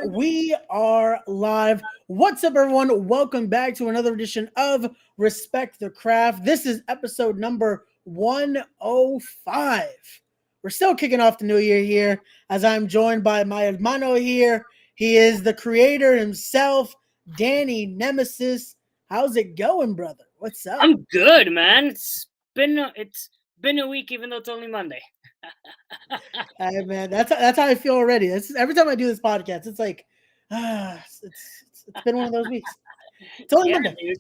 we are live. What's up, everyone? Welcome back to another edition of Respect the Craft. This is episode number 105. We're still kicking off the new year here as I'm joined by my hermano here. He is the creator himself, Danny Nemesis. How's it going, brother? What's up? I'm good, man. It's been a week, even though it's only Monday. Hey, man, that's how I feel already. Every time I do this podcast, it's like, it's been one of those weeks. It's only Yeah, Monday. dude.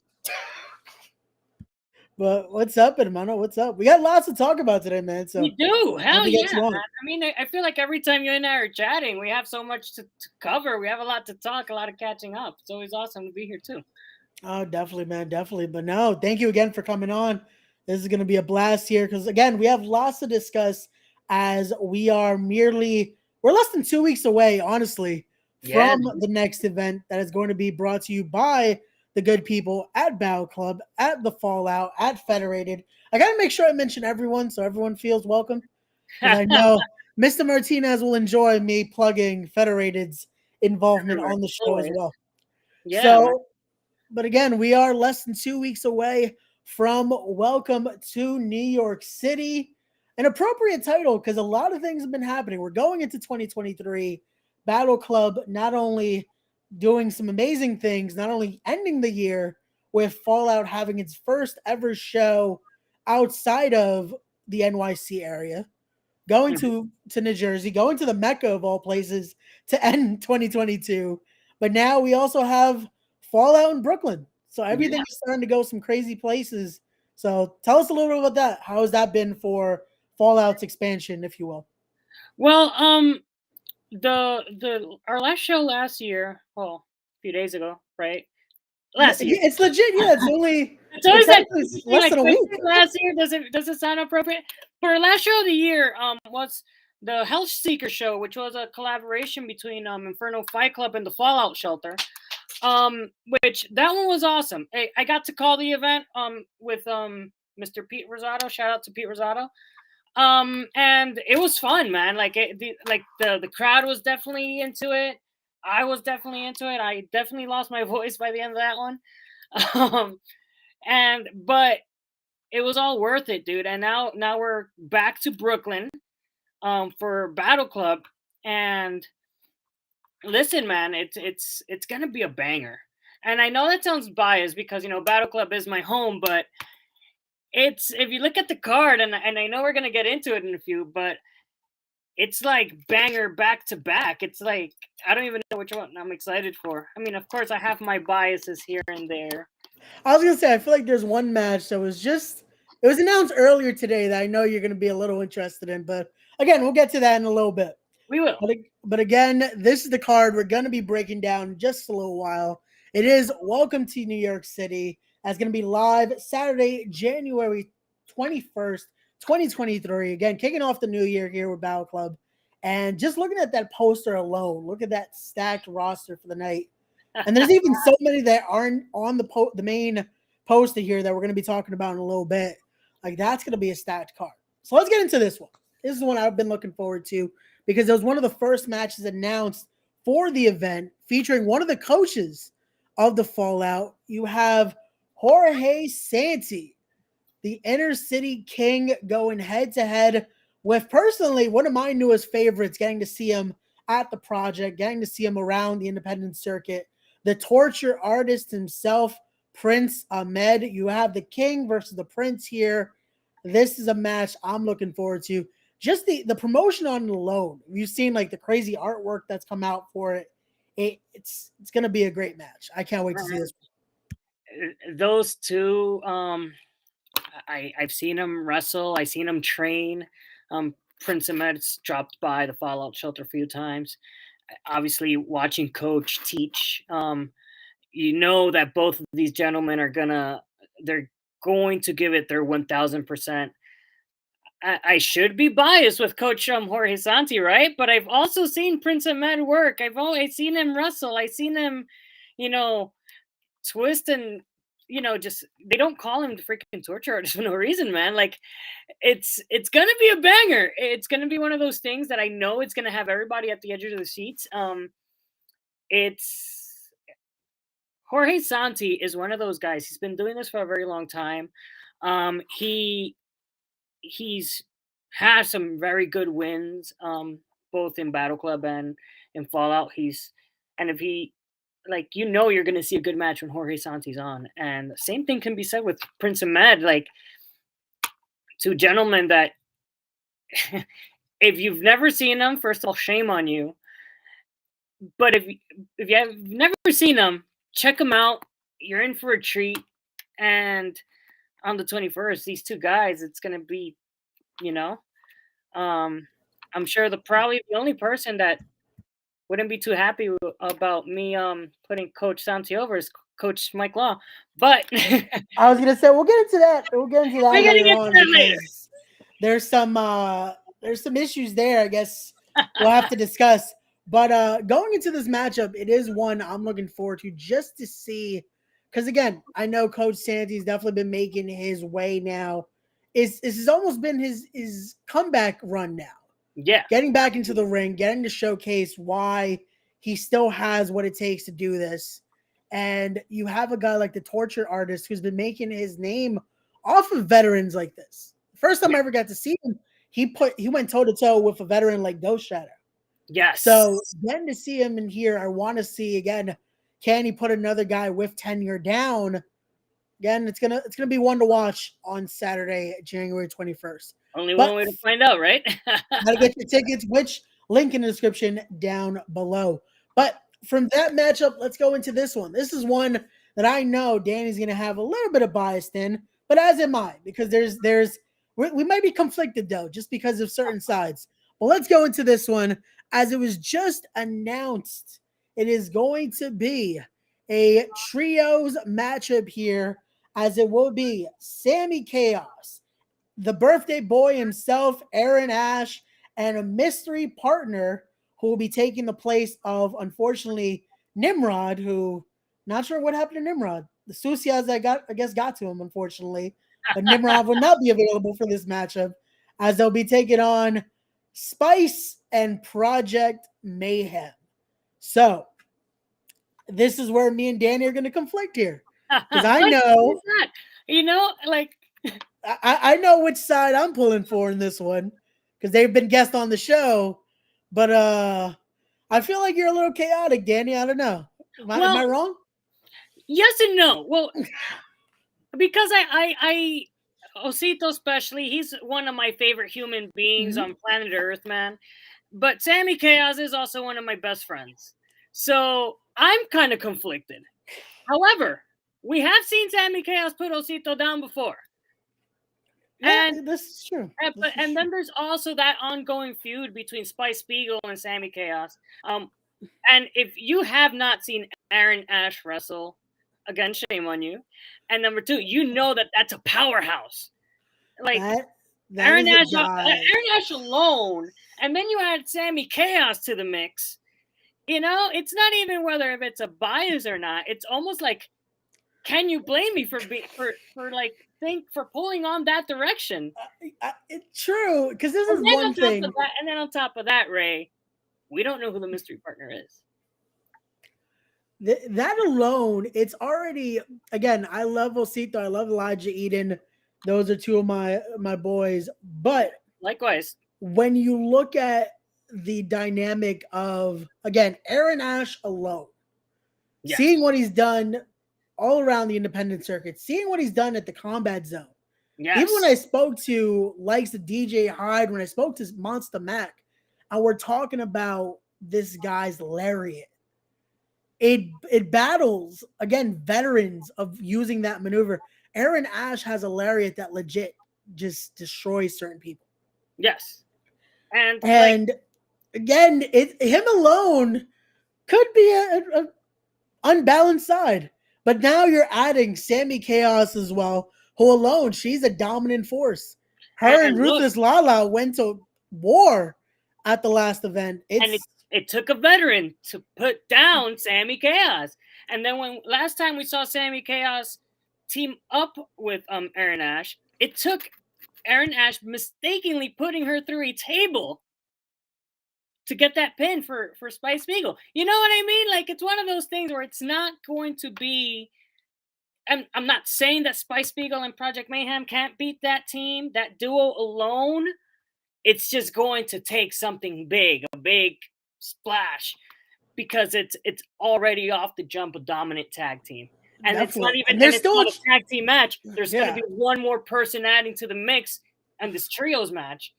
But what's up, hermano? What's up? We got lots to talk about today, man. So We do. I'll Hell be yeah, get you man. on. I mean, I feel like every time you and I are chatting, we have so much to cover. We have a lot to talk, a lot of catching up. It's always awesome to be here too. Oh, definitely, man, definitely. But no, thank you again for coming on. This is going to be a blast here because again, we have lots to discuss as we're less than 2 weeks away, honestly, Yeah, from the next event that is going to be brought to you by the good people at Battle Club, at the Fallout, at Federated. I got to make sure I mention everyone so everyone feels welcome because I know Mr. Martinez will enjoy me plugging Federated's involvement everywhere. on the show as Always. well. Yeah, man. So, but again, we are less than 2 weeks away from Welcome to New York City. An appropriate title because a lot of things have been happening. We're going into 2023. Battle Club not only doing some amazing things, not only ending the year with Fallout having its first ever show outside of the NYC area, going Mhm. to New Jersey, going to the Mecca of all places to end 2022. But now we also have Fallout in Brooklyn. So Yeah. everything is starting to go some crazy places. So tell us a little bit about that. How has that been for Fallout's expansion, if you will? Well, the our last show last year, well, a few days ago, right? Last year. It's legit. Yeah, It's it's always that actually thing less like than a this week. last year. Does it sound appropriate? For our last show of the year, was the Health Seeker show, which was a collaboration between Inferno Fight Club and the Fallout Shelter. Which that one was awesome. I got to call the event with Mr. Pete Rosato. Shout out to Pete Rosato. And it was fun, man. The crowd was definitely into it. I was definitely into it. I definitely lost my voice by the end of that one. Um, but it was all worth it, dude. And now we're back to Brooklyn for Battle Club. And listen, man, it's gonna be a banger. And I know that sounds biased because Battle Club is my home, but it's if you look at the card, and I know we're gonna get into it in a few, but it's like banger back to back. It's like I don't even know which one I'm excited for. I mean, of course, I have my biases here and there. I was gonna say I feel like there's one match that was just it was announced earlier today that I know you're gonna be a little interested in, but again, we'll get to that in a little bit. We will. But again, this is the card we're gonna be breaking down in just a little while. It is Welcome to New York City. That's gonna be live Saturday, January 21st, 2023. Again, kicking off the new year here with Battle Club. And just looking at that poster alone, look at that stacked roster for the night. And there's even so many that aren't on the main poster here that we're going to be talking about in a little bit. Like that's going to be a stacked card. So let's get into this one. This is one I've been looking forward to because it was one of the first matches announced for the event featuring one of the coaches of the Fallout. You have Jorge Santi, the Inner City King, going head to head with personally one of my newest favorites, getting to see him at the project, getting to see him around the independent circuit. The torture artist himself, Prince Ahmed. You have the King versus the Prince here. This is a match I'm looking forward to. Just the promotion on the alone. You've seen like the crazy artwork that's come out for it. It's gonna be a great match. I can't wait to see this. Those two, I've seen them wrestle. I've seen them train. Prince Ahmed's dropped by the Fallout Shelter a few times. Obviously, watching Coach teach, you know that both of these gentlemen they're going to give it their 1000%. I should be biased with Coach Jorge Santi, right? But I've also seen Prince Ahmed work. I've always seen him wrestle. I've seen him, you know, twist and just they don't call him the freaking torture artist for no reason, man. Like it's gonna be a banger. It's gonna be one of those things that I know it's gonna have everybody at the edge of the seats. it's Jorge Santi is one of those guys. He's been doing this for a very long time. He's had some very good wins, both in Battle Club and in Fallout. And if he like you're gonna see a good match when Jorge Santi's on. And the same thing can be said with Prince Ahmed, like two gentlemen that if you've never seen them, first of all, shame on you. But if you have never seen them, check them out. You're in for a treat. And on the 21st, these two guys, it's gonna be, you know, I'm sure probably the only person that wouldn't be too happy about me putting Coach Santi over is Coach Mike Law. But I was gonna say we'll get into that. We'll get into that we're gonna later get to on that because there's some issues there. I guess we'll have to discuss. But going into this matchup, it is one I'm looking forward to just to see. Because again, I know Coach Santi's definitely been making his way now. This has almost been his comeback run now. Yeah. Getting back into the ring, getting to showcase why he still has what it takes to do this. And you have a guy like the Torture Artist who's been making his name off of veterans like this. First time I ever got to see him, he went toe to toe with a veteran like Ghost Shadow. Yes. So getting to see him in here, I want to see again. Can he put another guy with tenure down? Again, it's gonna be one to watch on Saturday, January 21st. Only one way to find out, right? Gotta get your tickets, which link in the description down below. But from that matchup, let's go into this one. This is one that I know Danny's gonna have a little bit of bias in, but as am I, because we might be conflicted though, just because of certain sides. Well, let's go into this one as it was just announced. It is going to be a trios matchup here, as it will be Sammy Chaos, the birthday boy himself, Aaron Ash, and a mystery partner who will be taking the place of, unfortunately, Nimrod, who not sure what happened to Nimrod. The Susias I guess got to him, unfortunately. But Nimrod will not be available for this matchup, as they'll be taking on Spice and Project Mayhem. So this is where me and Danny are going to conflict here. Because I know, like I know which side I'm pulling for in this one, because they've been guests on the show. But I feel like you're a little chaotic, Danny. I don't know. Am I wrong? Yes and no. Well, because I Osito especially, he's one of my favorite human beings on planet Earth, man. But Sammy Chaos is also one of my best friends. So I'm kind of conflicted. However, we have seen Sammy Chaos put Osito down before. Yeah, this is true. And then there's also that ongoing feud between Spice Spiegel and Sammy Chaos. And if you have not seen Aaron Ash wrestle, again, shame on you. And number two, you know that's a powerhouse. Like Aaron Ash alone, and then you add Sammy Chaos to the mix. It's not even whether if it's a bias or not. It's almost like, can you blame me for pulling on that direction? It's true, because this is one thing. And then on top of that, Ray, we don't know who the mystery partner is. That alone, it's already, again, I love Osito, I love Elijah Eden. Those are two of my boys. But likewise, when you look at the dynamic of, again, Aaron Ash alone, seeing what he's done all around the independent circuit, seeing what he's done at the Combat Zone. Yes. Even when I spoke to likes of DJ Hyde, when I spoke to Monster Mac, and we're talking about this guy's lariat. It battles, again, veterans of using that maneuver. Aaron Ash has a lariat that legit just destroys certain people. Yes. And again, him alone could be a unbalanced side. But now you're adding Sammy Chaos as well, who alone, she's a dominant force. Her and Ruthless Lala went to war at the last event. It took a veteran to put down Sammy Chaos. And then when last time we saw Sammy Chaos team up with Aaron Ash, it took Aaron Ash mistakenly putting her through a table to get that pin for Spice Spiegel. You know what I mean? Like, it's one of those things where it's not going to be. I'm not saying that Spice Spiegel and Project Mayhem can't beat that team, that duo alone. It's just going to take something big, a big splash, because it's already off the jump a dominant tag team. And it's not Definitely. even, And and there's it's still not a tag team match. There's going to yeah. be one more person adding to the mix and this trios match.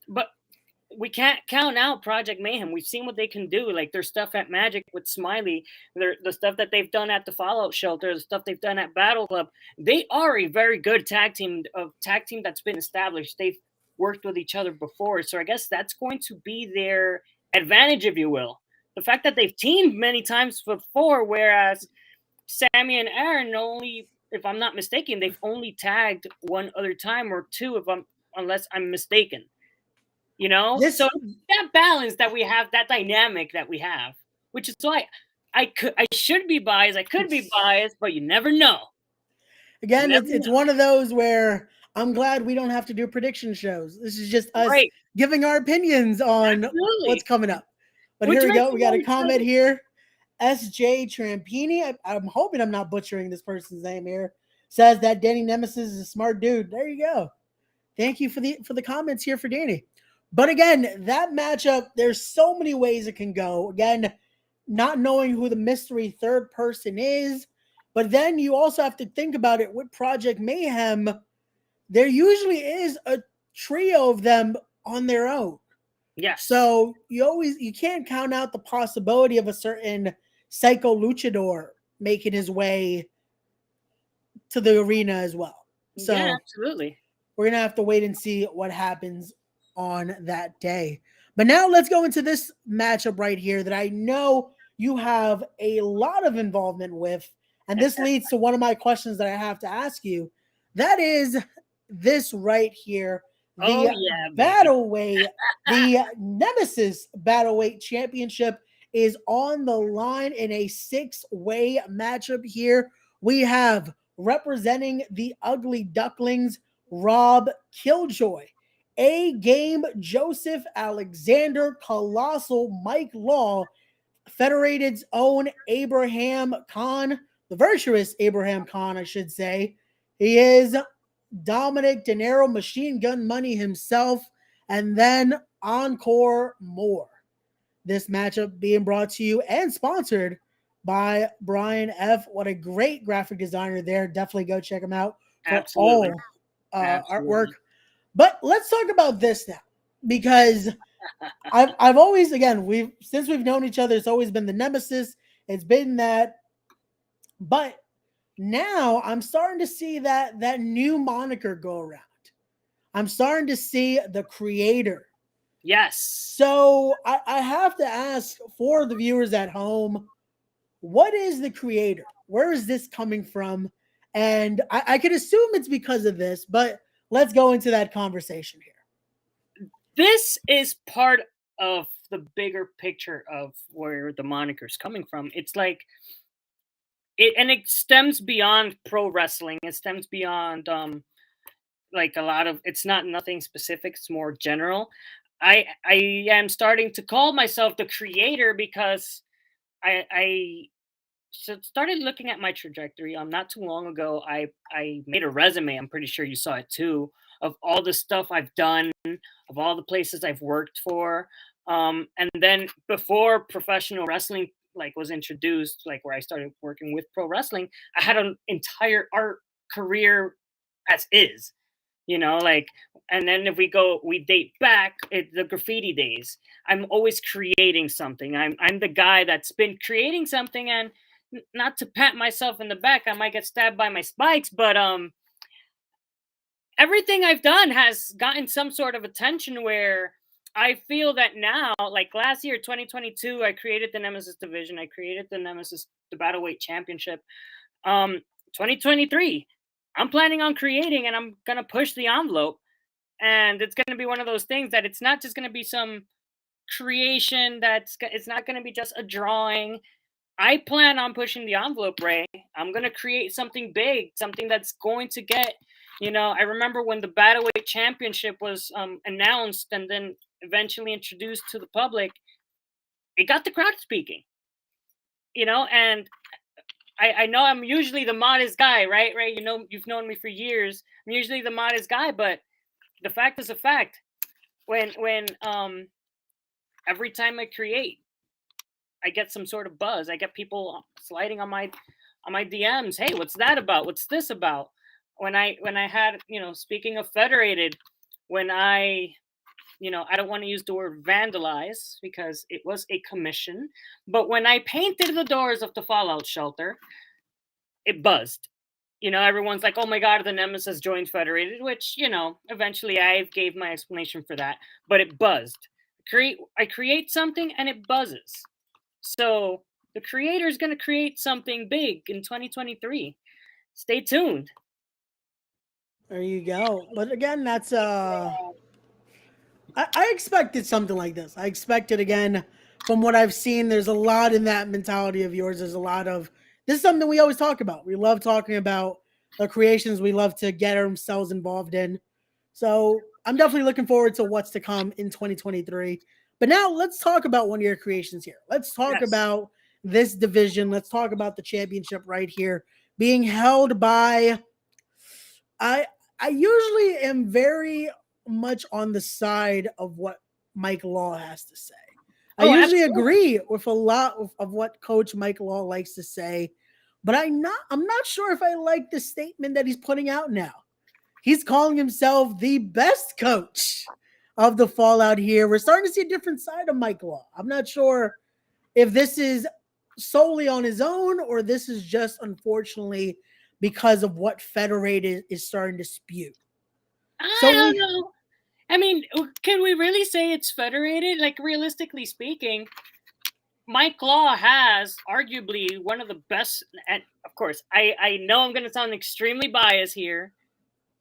But we can't count out Project Mayhem. We've seen what they can do. Like, their stuff at Magic with Smiley, the stuff that they've done at the Fallout Shelter, the stuff they've done at Battle Club. They are a very good tag team that's been established. They've worked with each other before. So I guess that's going to be their advantage, if you will. The fact that they've teamed many times before, whereas Sammy and Aaron only, if I'm not mistaken, they've only tagged one other time or two, unless I'm mistaken. You know, This so that balance that we have, that dynamic that we have, which is why I should be biased, I could be biased, but you never know. again, it's one of those where I'm glad we don't have to do prediction shows. This is just us giving our opinions on what's coming up. But here we go. We got a comment here. SJ Trampini. I'm hoping I'm not butchering this person's name here. Says that Danny Nemesis is a smart dude. There you go. Thank you for the comments here for Danny. But again, that matchup, there's so many ways it can go. Again, not knowing who the mystery third person is. But then you also have to think about it with Project Mayhem. There usually is a trio of them on their own. Yes. So you can't count out the possibility of a certain Psycho Luchador making his way to the arena as well. So yeah, absolutely. We're going to have to wait and see what happens on that day. But now let's go into this matchup right here that I know you have a lot of involvement with. And this leads to one of my questions that I have to ask you. That is this right here. The Battleweight, the Nemesis Battleweight Championship is on the line in a 6-way matchup here. We have representing the Ugly Ducklings, Rob Killjoy, A-Game Joseph Alexander, Colossal Mike Law, Federated's own Abraham Khan, the virtuous Abraham Khan, I should say. He is Dominic De Niro, Machine Gun Money himself, and then Encore More. This matchup being brought to you and sponsored by Brian F. What a great graphic designer there. Definitely go check him out for all artwork. But let's talk about this now, because I've always, again, since we've known each other, it's always been the Nemesis. It's been that, but now I'm starting to see that new moniker go around. I'm starting to see the Creator. Yes. So I have to ask for the viewers at home, what is the Creator? Where is this coming from? And I could assume it's because of this, but let's go into that conversation here. This is part of the bigger picture of where the moniker's coming from. It's like, it stems beyond pro wrestling. It stems beyond like a lot of, it's not nothing specific, it's more general. I am starting to call myself the Creator because I started looking at my trajectory. Not too long ago, I made a resume. I'm pretty sure you saw it too, of all the stuff I've done, of all the places I've worked for. And then before professional wrestling was introduced, where I started working with pro wrestling, I had an entire art career as is. And then if we date back the graffiti days. I'm always creating something. I'm the guy that's been creating something, and not to pat myself in the back, I might get stabbed by my spikes, but everything I've done has gotten some sort of attention where I feel that now, like last year, 2022, I created the Nemesis division. I created the Battleweight Championship. 2023, I'm planning on creating, and I'm going to push the envelope. And it's going to be one of those things that it's not just going to be some creation it's not going to be just a drawing. I plan on pushing the envelope, Ray. I'm going to create something big, something that's going to get, I remember when the Battleweight Championship was announced, and then eventually introduced to the public, it got the crowd speaking. And I know I'm usually the modest guy, right? You've known me for years. I'm usually the modest guy, but the fact is a fact. When every time I create, I get some sort of buzz. I get people sliding on my DMs. Hey, what's that about? What's this about? When I had, speaking of Federated, when I don't want to use the word vandalize because it was a commission, but when I painted the doors of the Fallout shelter, it buzzed. Everyone's like, oh my God, the Nemesis joined Federated, which, eventually I gave my explanation for that, but it buzzed. I create something and it buzzes. So the creator is going to create something big in 2023. Stay tuned. There you go. But again, that's I expected something like this. I expected, again, from what I've seen, there's a lot in that mentality of yours. There's a lot of, this is something we always talk about. We love talking about the creations we love to get ourselves involved in. So I'm definitely looking forward to what's to come in 2023. But now let's talk about one of your creations here. Let's talk about this division. Let's talk about the championship right here being held by, I usually am very much on the side of what Mike Law has to say. I usually agree with a lot of what Coach Mike Law likes to say, but I'm not sure if I like the statement that he's putting out now. He's calling himself the best coach of the Fallout here. We're starting to see a different side of Mike Law. I'm not sure if this is solely on his own or this is just, unfortunately, because of what Federated is starting to spew. I don't know. I mean, can we really say it's Federated? Like, realistically speaking, Mike Law has arguably one of the best, and of course, I know I'm going to sound extremely biased here,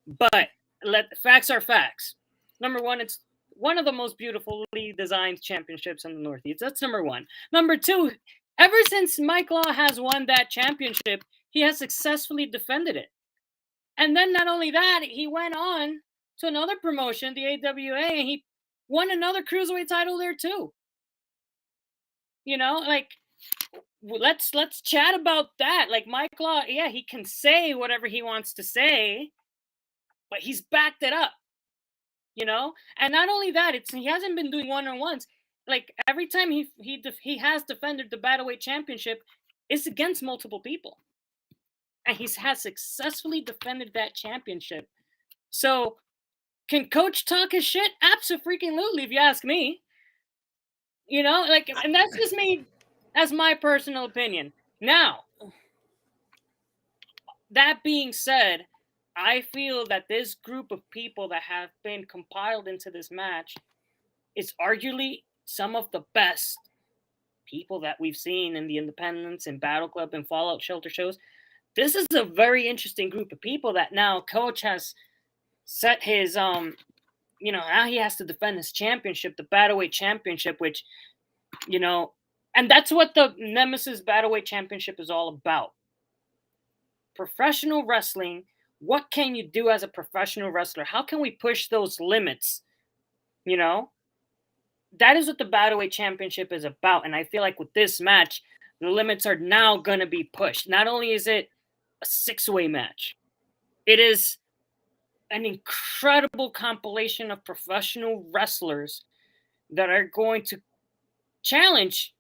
but facts are facts. Number one, it's one of the most beautifully designed championships in the Northeast. That's number one. Number two, ever since Mike Law has won that championship, he has successfully defended it. And then not only that, he went on to another promotion, the AWA, and he won another cruiserweight title there too. Like, let's chat about that. Like, Mike Law, yeah, he can say whatever he wants to say, but he's backed it up. And not only that, he hasn't been doing one-on-ones. Like, every time he has defended the Battleweight Championship, it's against multiple people. And he has successfully defended that championship. So, can Coach talk his shit? Absolutely, if you ask me. And that's just me as my personal opinion. Now, that being said, I feel that this group of people that have been compiled into this match is arguably some of the best people that we've seen in the Independence and Battle Club and Fallout Shelter shows. This is a very interesting group of people that now Coach has set his now he has to defend his championship, the Battleweight Championship, which, and that's what the Nemesis Battleweight Championship is all about. Professional wrestling. What can you do as a professional wrestler? How can we push those limits? That is what the Battleweight Championship is about. And I feel like with this match, the limits are now going to be pushed. Not only is it a 6-way match, it is an incredible compilation of professional wrestlers that are going to challenge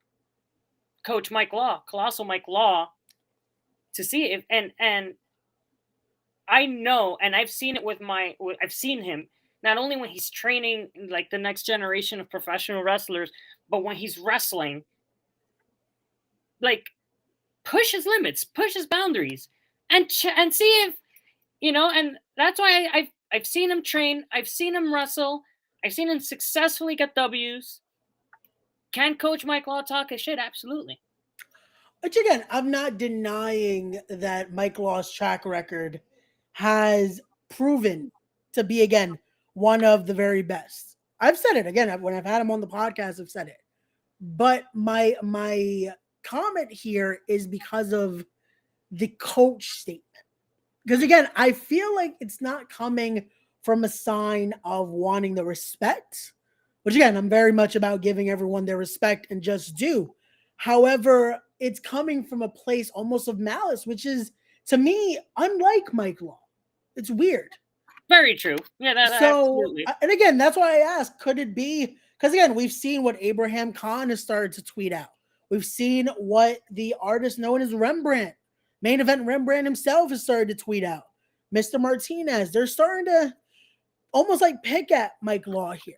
Coach Mike Law, Colossal Mike Law, to see if and I know, and I've seen it I've seen him not only when he's training like the next generation of professional wrestlers, but when he's wrestling, like, push his limits, push his boundaries, and see if and that's why I've seen him train, I've seen him wrestle, I've seen him successfully get W's. Can Coach Mike Law talk his shit? Absolutely. Which, again, I'm not denying that Mike Law's track record has proven to be, again, one of the very best. I've said it, again, when I've had him on the podcast, I've said it. But my comment here is because of the coach statement. Because, again, I feel like it's not coming from a sign of wanting the respect which again, I'm very much about giving everyone their respect and just due. However, it's coming from a place almost of malice, which is to me unlike Mike Law. It's weird. Very true. Yeah, that So, absolutely. and again, that's why I asked, could it be? Because again, we've seen what Abraham Khan has started to tweet out. We've seen what the artist known as Rembrandt, main event Rembrandt himself, has started to tweet out. Mr. Martinez, they're starting to almost like pick at Mike Law here.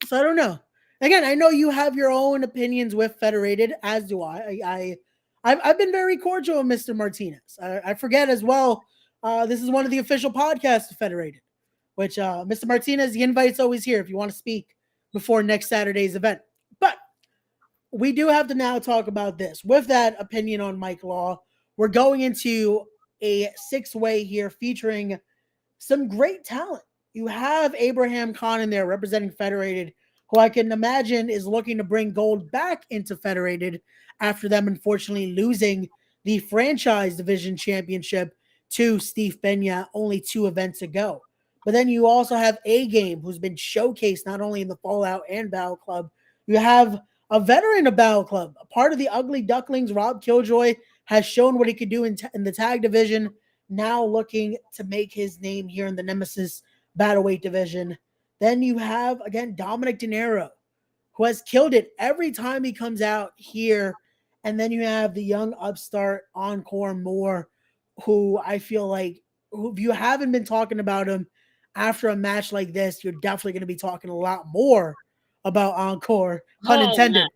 So I don't know. Again, I know you have your own opinions with Federated, as do I've been very cordial with Mr. Martinez. I forget as well. This is one of the official podcasts of Federated, which Mr. Martinez, the invite's always here if you want to speak before next Saturday's event. But we do have to now talk about this. With that opinion on Mike Law, we're going into a six-way here featuring some great talent. You have Abraham Khan in there representing Federated, who I can imagine is looking to bring gold back into Federated after them unfortunately losing the franchise division championship to Steve Pena only 2 events ago. But then you also have A Game, who's been showcased not only in the Fallout and Battle Club. You have a veteran of Battle Club, a part of the Ugly Ducklings. Rob Killjoy has shown what he could do in the tag division, now looking to make his name here in the Nemesis Battleweight division. Then you have, again, Dominic De Niro, who has killed it every time he comes out here. And then you have the young upstart Encore Moore, who I feel like, if you haven't been talking about him after a match like this, you're definitely going to be talking a lot more about Encore, pun intended. Man.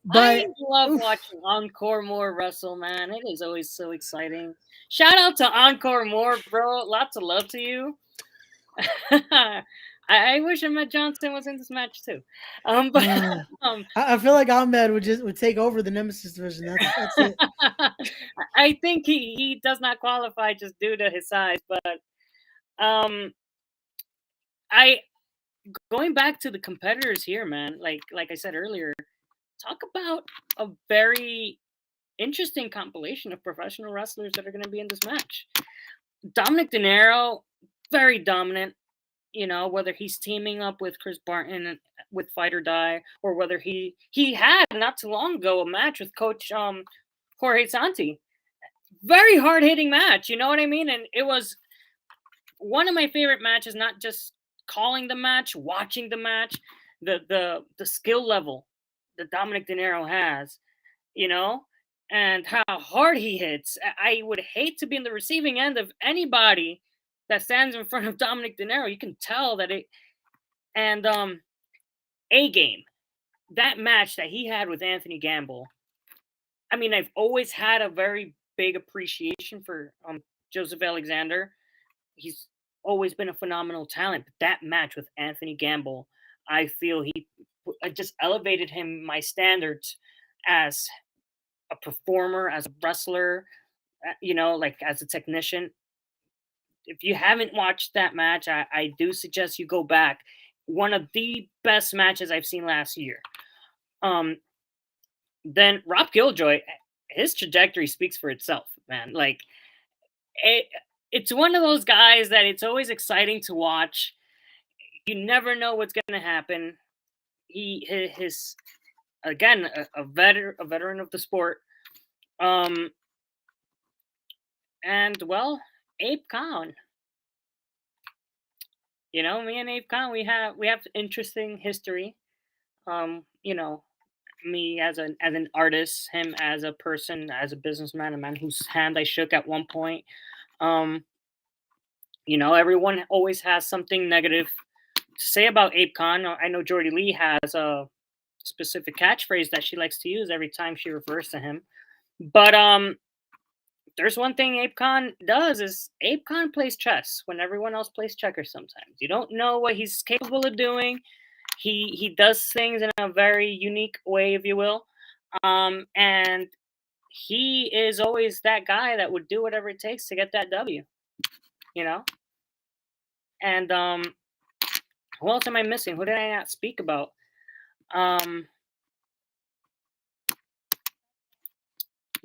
But I love watching Encore Moore wrestle, man. It is always so exciting. Shout out to Encore Moore, bro. Lots of love to you. I wish Ahmed Johnson was in this match too. But I feel like Ahmed would take over the Nemesis division. That's it. I think he does not qualify just due to his size. But I going back to the competitors here, man. Like I said earlier, talk about a very interesting compilation of professional wrestlers that are going to be in this match. Dominic De Niro, very dominant. You know, whether he's teaming up with Chris Barton with Fight or Die, or whether he had not too long ago a match with Coach Jorge Santi. Very hard hitting match, you know what I mean? And it was one of my favorite matches. Not just calling the match, watching the match, the skill level that Dominic De Niro has, you know, and how hard he hits. I would hate to be in the receiving end of anybody that stands in front of Dominic De Niro. You can tell that it. And A Game, that match that he had with Anthony Gamble. I mean, I've always had a very big appreciation for Joseph Alexander. He's always been a phenomenal talent. But that match with Anthony Gamble, I feel he just elevated my standards as a performer, as a wrestler, you know, like as a technician. If you haven't watched that match, I do suggest you go back. One of the best matches I've seen last year. Then Rob Killjoy, his trajectory speaks for itself, man. Like it's one of those guys that it's always exciting to watch. You never know what's going to happen. His again a veteran of the sport. And well, Abe Khan. You know, me and Abe Khan, we have interesting history. You know, me as an artist, him as a person, as a businessman, a man whose hand I shook at one point. You know, everyone always has something negative to say about Abe Khan. I know Jordy Lee has a specific catchphrase that she likes to use every time she refers to him. But there's one thing Abe Khan does is Abe Khan plays chess when everyone else plays checkers sometimes. You don't know what he's capable of doing. He does things in a very unique way, if you will. And he is always that guy that would do whatever it takes to get that W. You know? And who else am I missing? Who did I not speak about?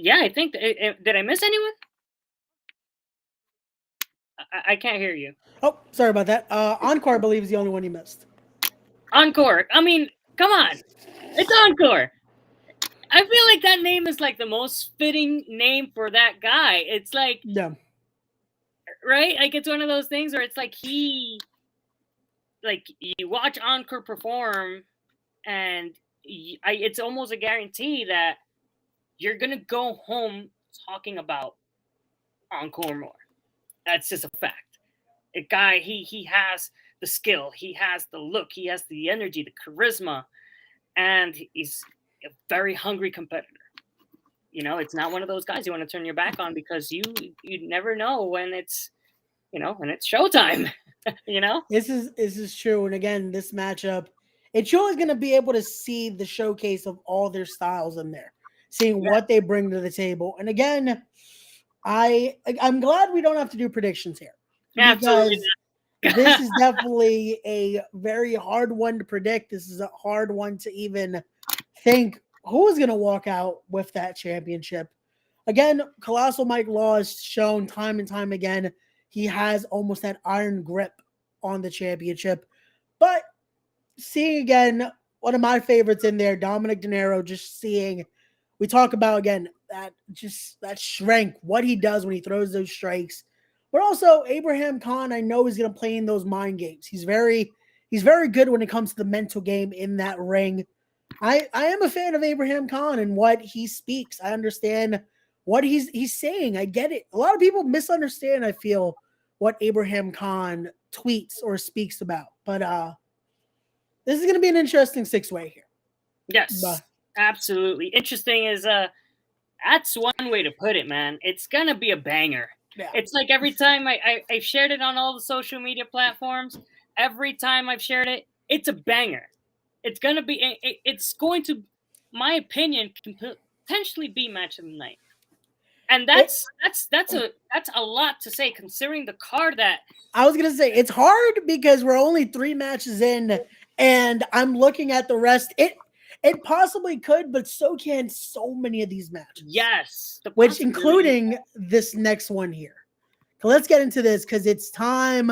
Yeah, I think. Did I miss anyone? I can't hear you. Oh, sorry about that. Encore, I believe, is the only one you missed. Encore. I mean, come on. It's Encore. I feel like that name is like the most fitting name for that guy. It's like, Yeah. right? Like it's one of those things where it's like like you watch Encore perform, and it's almost a guarantee that you're gonna go home talking about Encore more. That's just a fact. A guy, he has the skill, he has the look, he has the energy, the charisma, and he's a very hungry competitor. You know, it's not one of those guys you want to turn your back on because you never know when it's when it's showtime. you know. This is true. And again, this matchup, it's always going to be able to see the showcase of all their styles in there, seeing Yeah, what they bring to the table. And again, I'm glad we don't have to do predictions here absolutely. because this is definitely a very hard one to predict. This is a hard one to even think who is going to walk out with that championship. Again, Colossal Mike Law has shown time and time again he has almost that iron grip on the championship. But seeing again one of my favorites in there, Dominic De Niro, just seeing we talk about again that strength, what he does when he throws those strikes. But also Abraham Khan, I know he's gonna play in those mind games. He's very good when it comes to the mental game in that ring. I am a fan of Abraham Khan and what he speaks. I understand what he's saying. I get it. A lot of people misunderstand, I feel, what Abraham Khan tweets or speaks about. But this is going to be an interesting six-way here. Yes, But absolutely. Interesting is that's one way to put it, man. It's gonna be a banger. yeah, It's like every time I've shared it on all the social media platforms, every time I've shared it, it's a banger. It's gonna be. It's going to, my opinion, can potentially be match of the night, and it, that's a lot to say considering the card that. I was going to say it's hard because we're only 3 matches in, and I'm looking at the rest. It possibly could, but so can so many of these matches, Yes, the which possibility. including this next one here. So let's get into this because it's time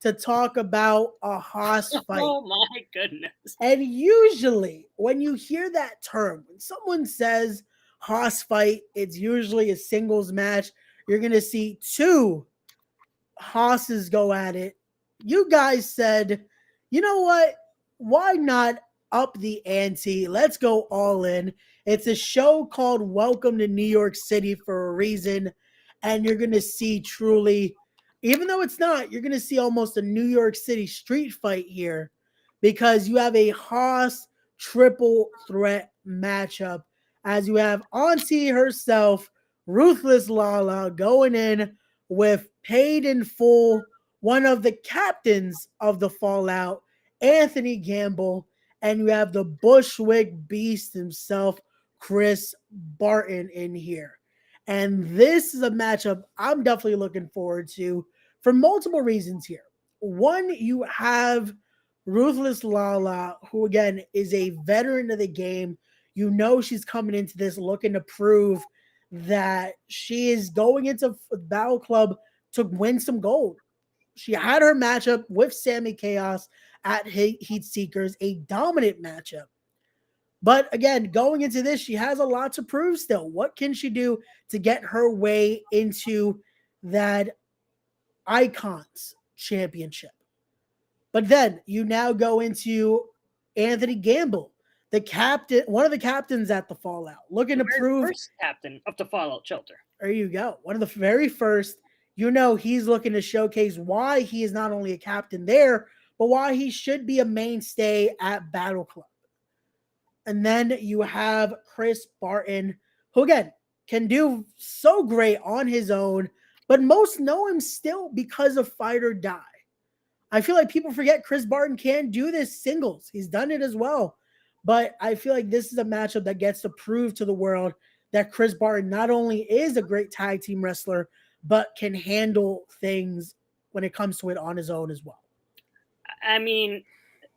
to talk about a Haas fight. Oh my goodness. And usually, when you hear that term, when someone says Haas fight, it's usually a singles match. You're going to see two Haas's go at it. You guys said, you know what? Why not up the ante? Let's go all in. It's a show called Welcome to New York City for a reason. And you're going to see truly, even though it's not, you're going to see almost a New York City street fight here because you have a Haas triple threat matchup as you have Auntie herself, Ruthless Lala, going in with paid in full one of the captains of the Fallout, Anthony Gamble, and you have the Bushwick Beast himself, Chris Barton, in here. And this is a matchup I'm definitely looking forward to for multiple reasons here. One, you have Ruthless Lala, who again is a veteran of the game. You know she's coming into this looking to prove that she is going into Battle Club to win some gold. She had her matchup with Sammy Chaos at Heat Seekers, a dominant matchup. But again, going into this, she has a lot to prove still. What can she do to get her way into that Icons championship? But then you now go into Anthony Gamble, the captain, one of the captains at the Fallout, looking The to very prove. first captain of the Fallout shelter. There you go. One of the very first. You know, he's looking to showcase why he is not only a captain there, but why he should be a mainstay at Battle Club. And then you have Chris Barton, who again can do so great on his own, but most know him still because of Fight or Die. I feel like people forget Chris Barton can do this singles. He's done it as well. But I feel like this is a matchup that gets to prove to the world that Chris Barton not only is a great tag team wrestler, but can handle things when it comes to it on his own as well. I mean,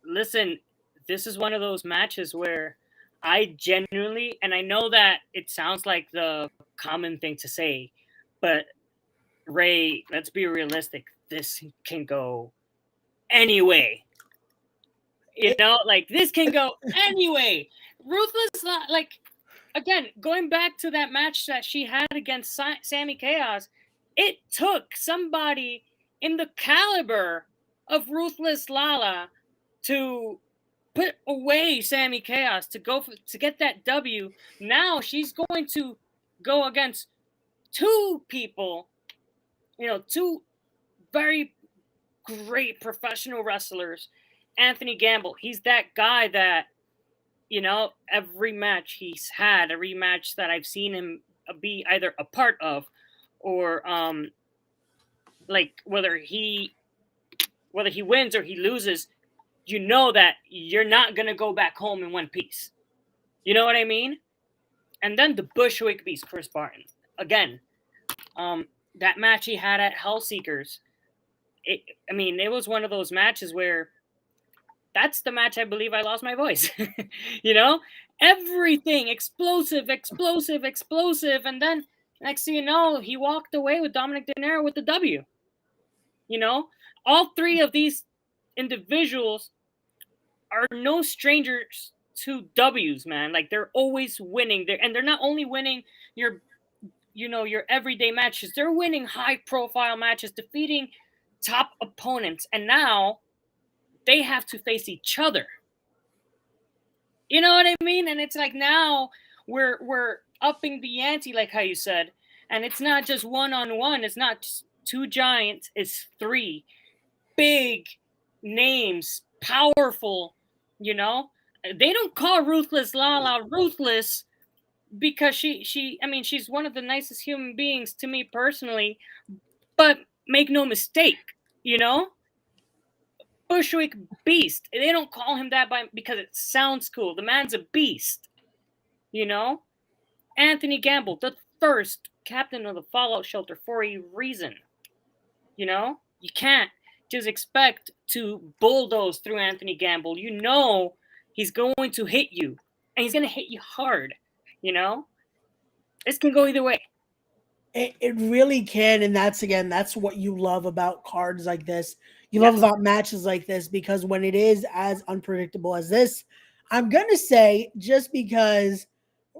listen, this is one of those matches where I genuinely, and I know that it sounds like the common thing to say, but Ray, let's be realistic. This can go any way. You know, like this can go anyway. Ruthless, like again, going back to that match that she had against Sammy Chaos, it took somebody in the caliber of Ruthless Lala to put away Sammy Chaos to get that W. Now she's going to go against two people, you know, two very great professional wrestlers. Anthony Gamble, he's that guy that, you know, every match he's had, every match that I've seen him be either a part of or like whether he wins or he loses, you know that you're not going to go back home in one piece. You know what I mean? And then the Bushwick Beast, Chris Barton. Again, that match he had at Hellseekers, it was one of those matches where that's the match I believe I lost my voice. You know? Everything explosive, explosive, explosive. And then next thing you know, he walked away with Dominic De Niro with the W. You know? All three of these individuals are no strangers to W's, man. Like they're always winning. They're not only winning your everyday matches, they're winning high profile matches, defeating top opponents. And now they have to face each other. You know what I mean? And it's like now we're upping the ante, like how you said. And it's not just one-on-one. It's not just two giants. It's three big names, powerful, you know? They don't call Ruthless Lala ruthless because she's one of the nicest human beings to me personally. But make no mistake, you know? Bushwick Beast. They don't call him that because it sounds cool. The man's a beast. You know? Anthony Gamble, the first captain of the Fallout Shelter for a reason. You know? You can't just expect to bulldoze through Anthony Gamble. You know he's going to hit you. And he's going to hit you hard. You know? This can go either way. It really can, and that's what you love about cards like this. You love about matches like this because when it is as unpredictable as this, I'm gonna say just because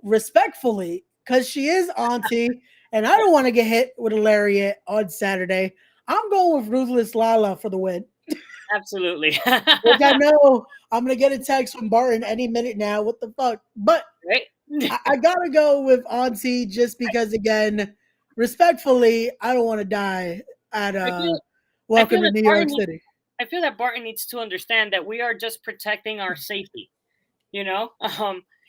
respectfully, because she is Auntie, and I don't want to get hit with a lariat on Saturday. I'm going with Ruthless Lala for the win. Absolutely. Which I know I'm gonna get a text from Barton any minute now. What the fuck? But right? I gotta go with Auntie just because, again, respectfully, I don't want to die at Welcome to New York City. I feel that Barton needs to understand that we are just protecting our safety. You know,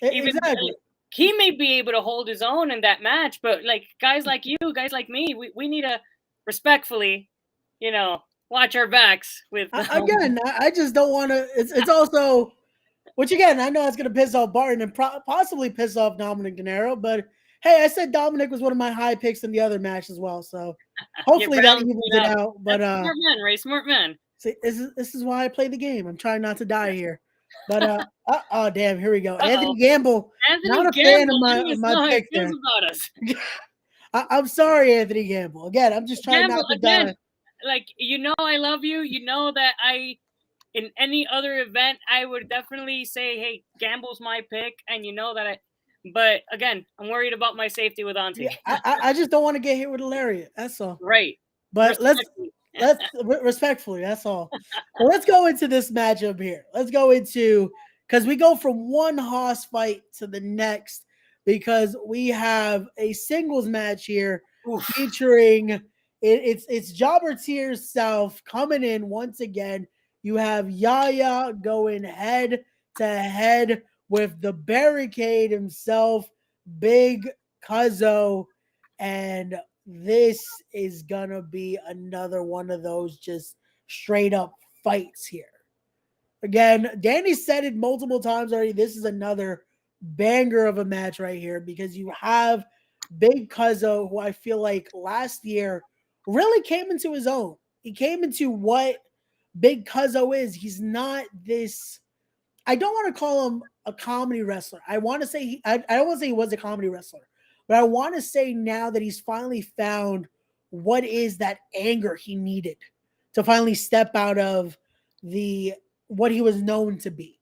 Exactly. He may be able to hold his own in that match, but like guys like you, guys like me, we need to respectfully, you know, watch our backs. With again, I just don't want to. It's also, which again, I know it's going to piss off Barton and possibly piss off Dominic De Niro, but hey, I said Dominic was one of my high picks in the other match as well, so hopefully that evens it out. But smart man, Ray, smart man. See, this is why I play the game. I'm trying not to die here. But oh damn, here we go. Anthony Gamble, not a fan of my pick there. About us. I'm sorry, Anthony Gamble. Again, I'm just trying not to die. Like, you know, I love you. You know that in any other event, I would definitely say, hey, Gamble's my pick, and you know that but again, I'm worried about my safety with Auntie. Yeah, I just don't want to get hit with a lariat. That's all. Right. But let's respectfully, that's all. Well, let's go into this matchup here. Let's go into, because we go from one hoss fight to the next, because we have a singles match here. Oof. Featuring it's Jobber Tears South coming in once again. You have Yaya going head to head with the Barricade himself, Big Cuzzo, and this is gonna be another one of those just straight up fights here. Again, Danny said it multiple times already. This is another banger of a match right here because you have Big Cuzzo, who I feel like last year really came into his own. He came into what Big Cuzzo is. He's not this. I don't want to call him a comedy wrestler. I want to say I don't want to say he was a comedy wrestler. But I want to say now that he's finally found what is that anger he needed to finally step out of the what he was known to be.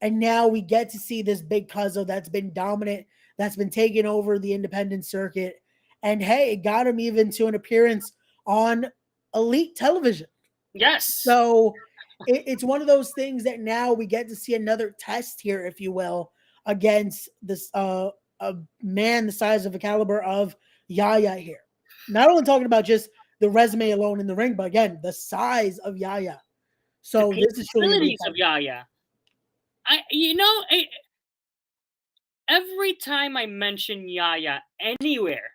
And now we get to see this big Cuzzo that's been dominant, that's been taking over the independent circuit. And hey, it got him even to an appearance on elite television. Yes. So it's one of those things that now we get to see another test here, if you will, against this a man the size of a caliber of Yaya here. Not only talking about just the resume alone in the ring, but again, the size of Yaya. So this is truly Abilities of Yaya. Every time I mention Yaya anywhere,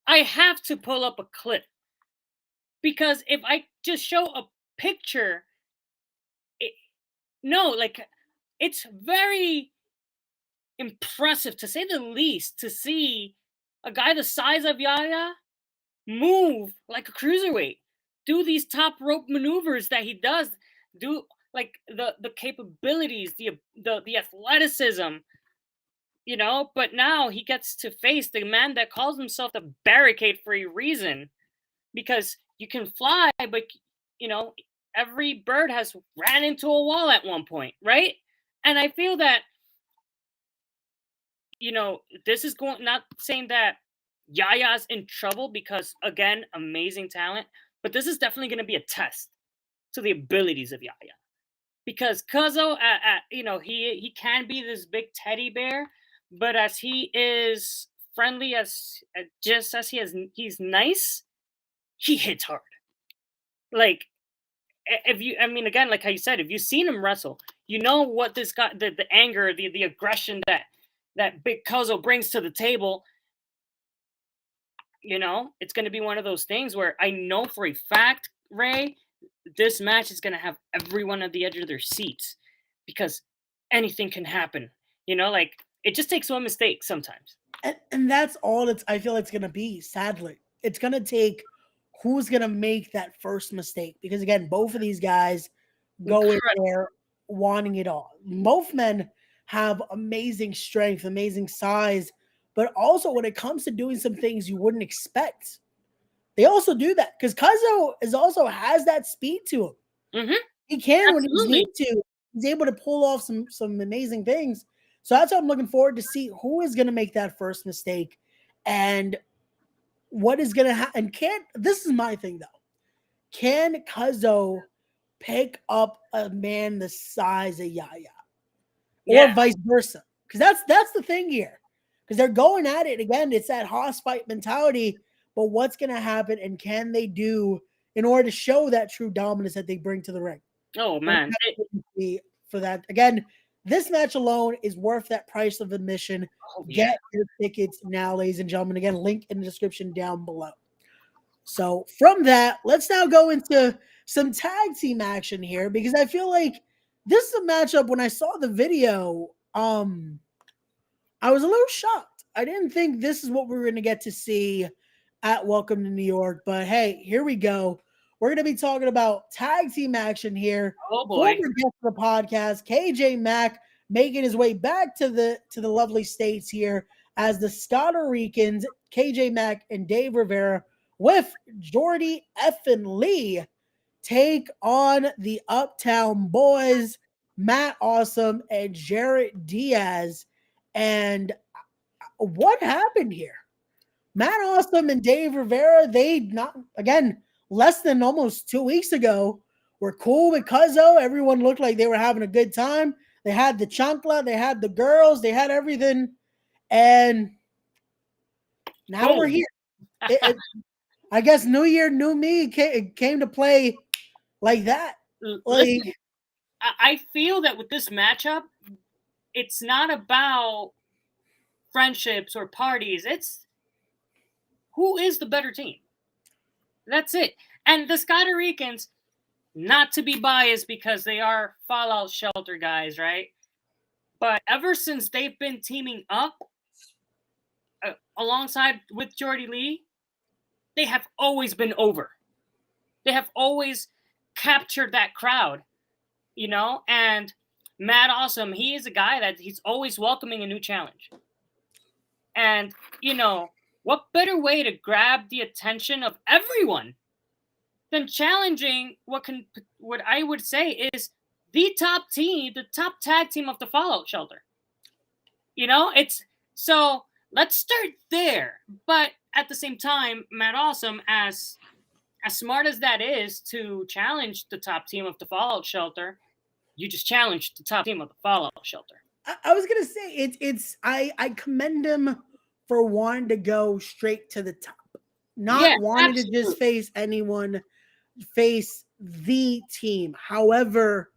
I have to pull up a clip. Because if I just show a picture, it's very impressive, to say the least, to see a guy the size of Yaya move like a cruiserweight, do these top rope maneuvers that he does, do like the capabilities, the athleticism, but now he gets to face the man that calls himself the barricade for a reason, because you can fly, but every bird has ran into a wall at one point, right? And I feel that this is not saying that Yaya's in trouble, because again, amazing talent, but this is definitely going to be a test to the abilities of Yaya, because Cuzzo, he can be this big teddy bear, but as he is friendly, just as he's nice, he hits hard. Like, again, like how you said, if you've seen him wrestle, what this guy, the anger, the aggression that big Cuzzo brings to the table. It's going to be one of those things where I know for a fact, Ray, this match is going to have everyone at the edge of their seats, because anything can happen. It just takes one mistake sometimes. And that's all I feel it's going to be, sadly. It's going to take who's going to make that first mistake. Because again, both of these guys go in there wanting it all. Both men have amazing strength, amazing size, but also when it comes to doing some things you wouldn't expect, they also do that, because Cuzzo also has that speed to him. Mm-hmm. He can, when he's need to, he's able to pull off some amazing things. So that's what I'm looking forward to see, who is going to make that first mistake and what is going to happen. This is my thing though. Can Cuzzo pick up a man the size of Yaya? Or vice versa? Because that's the thing here. Because they're going at it again. It's that hoss fight mentality. But what's going to happen, and can they do in order to show that true dominance that they bring to the ring? Oh man! For that, again, this match alone is worth that price of admission. Get your tickets now, ladies and gentlemen. Again, link in the description down below. So from that, let's now go into some tag team action here, because I feel like this is a matchup. When I saw the video, I was a little shocked. I didn't think this is what we were going to get to see at Welcome to New York, but hey, here we go. We're going to be talking about tag team action here. Oh boy! Former guest of the podcast, KJ Mack, making his way back to the lovely States here as the Scotto Ricans, KJ Mack and Dave Rivera, with Jordy effin' Lee, take on the Uptown Boys, Matt Awesome and Jarrett Diaz. And what happened here? Matt Awesome and Dave Rivera, less than almost 2 weeks ago, were cool with Cuzzo. Everyone looked like they were having a good time. They had the chancla, they had the girls, they had everything. And now we're here. I guess New Year, New Me came to play like that. Listen, I feel that with this matchup, it's not about friendships or parties. It's who is the better team. That's it. And the Scotto Ricans, not to be biased because they are Fallout Shelter guys, right? But ever since they've been teaming up alongside with Jordy Lee, they have always been over. They have always captured that crowd, and Matt Awesome, he is a guy that he's always welcoming a new challenge. And, what better way to grab the attention of everyone than challenging what I would say is the top team, the top tag team of the Fallout Shelter. It's so let's start there. But at the same time, Matt Awesome, as smart as that is to challenge the top team of the Fallout Shelter, you just challenged the top team of the Fallout Shelter. I was gonna say I commend him for wanting to go straight to the top, not wanting to just face anyone, face the team. However,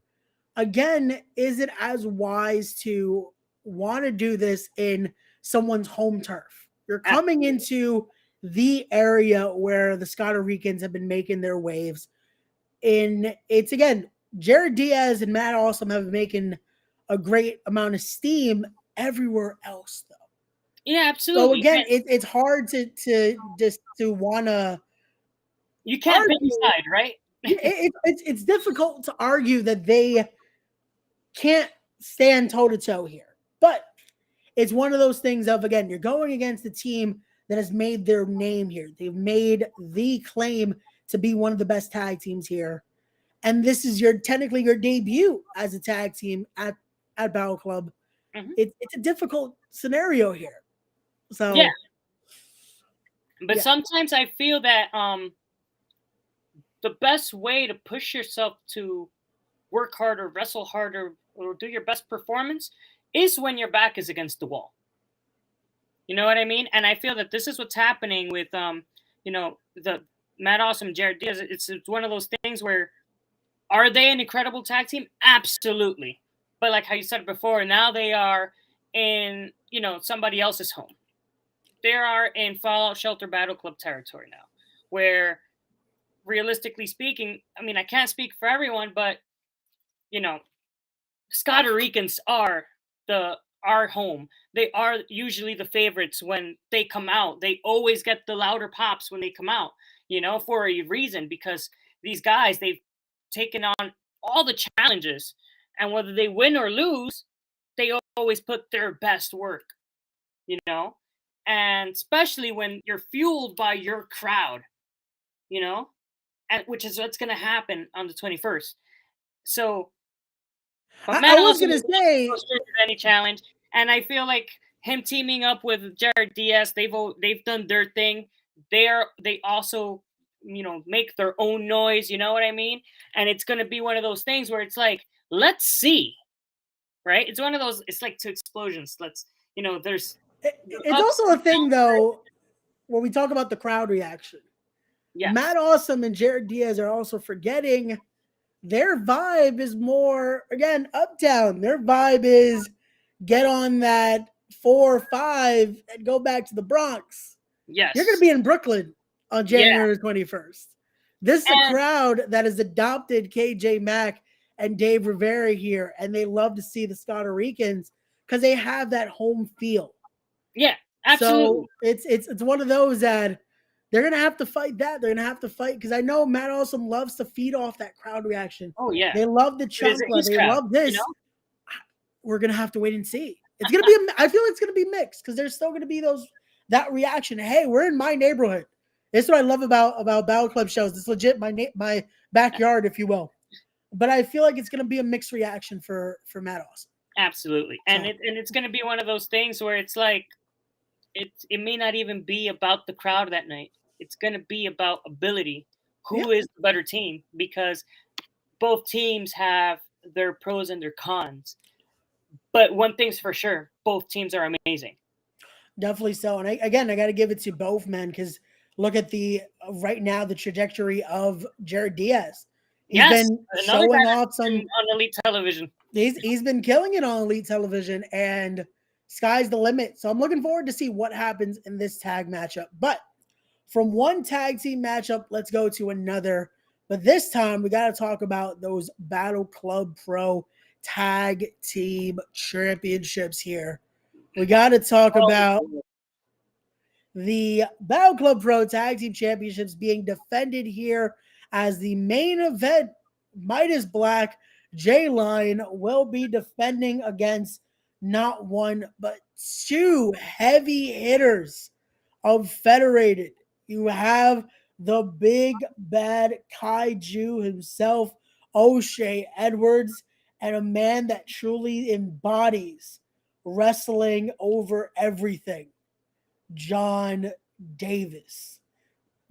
again, is it as wise to want to do this in someone's home turf? You're coming into the area where the Scotto Ricans have been making their waves. It's again, Jared Diaz and Matt Awesome have been making a great amount of steam everywhere else, though. Yeah, absolutely. So again, it's hard to just to want to. You can't pick a side, right? It's difficult to argue that they can't stand toe to toe here, but it's one of those things of, again, you're going against a team that has made their name here. They've made the claim to be one of the best tag teams here, and this is technically your debut as a tag team at Battle Club. Mm-hmm. It's a difficult scenario here. So yeah, but sometimes I feel that the best way to push yourself to work harder, wrestle harder, or do your best performance is when your back is against the wall. You know what I mean? And I feel that this is what's happening with the Matt Awesome, Jared Diaz. It's one of those things where, are they an incredible tag team? Absolutely. But like how you said before, now they are in somebody else's home. They are in Fallout Shelter Battle Club territory now, where realistically speaking, I mean, I can't speak for everyone, but Scotto Ricans are our home. They are usually the favorites when they come out. They always get the louder pops when they come out, for a reason, because these guys, they've taken on all the challenges, and whether they win or lose, they always put their best work, and especially when you're fueled by your crowd, and which is what's going to happen on the 21st. So, but I was going to say any challenge, and I feel like him teaming up with Jared Diaz, they've done their thing. They also make their own noise. You know what I mean? And it's going to be one of those things where it's like, let's see, right? It's one of those. It's like two explosions. There's. It's also a thing though when we talk about the crowd reaction. Yeah, Matt Awesome and Jared Diaz are also forgetting their vibe is more, again, uptown. Their vibe is get on that 4 or 5 and go back to the Bronx. Yes. You're going to be in Brooklyn on January 21st. This is a crowd that has adopted KJ Mack and Dave Rivera here, and they love to see the Scotto Ricans because they have that home feel. Yeah, absolutely. So it's one of those that they're going to have to fight that. They're going to have to fight because I know Matt Awesome loves to feed off that crowd reaction. Oh, yeah. They love the chunkla. They love this. We're going to have to wait and see. It's going to be I feel it's going to be mixed because there's still going to be that reaction. Hey, we're in my neighborhood. This is what I love about Battle Club shows. It's legit my backyard, if you will. But I feel like it's going to be a mixed reaction for Matt Awesome. Absolutely. And it's going to be one of those things where it's like it may not even be about the crowd that night. It's going to be about ability. Who is the better team? Because both teams have their pros and their cons. But one thing's for sure, both teams are amazing. Definitely so. And I got to give it to both men because look at right now the trajectory of Jared Diaz. He's been showing off some on Elite Television. He's been killing it on Elite Television, and sky's the limit. So I'm looking forward to see what happens in this tag matchup. But from one tag team matchup, let's go to another. But this time, we got to talk about those Battle Club Pro Tag Team Championships here. We got to talk about the Battle Club Pro Tag Team Championships being defended here as the main event. Midas Black, J-Line will be defending against not one, but 2 heavy hitters of Federated. You have the big bad kaiju himself, O'Shea Edwards, and a man that truly embodies wrestling over everything, John Davis.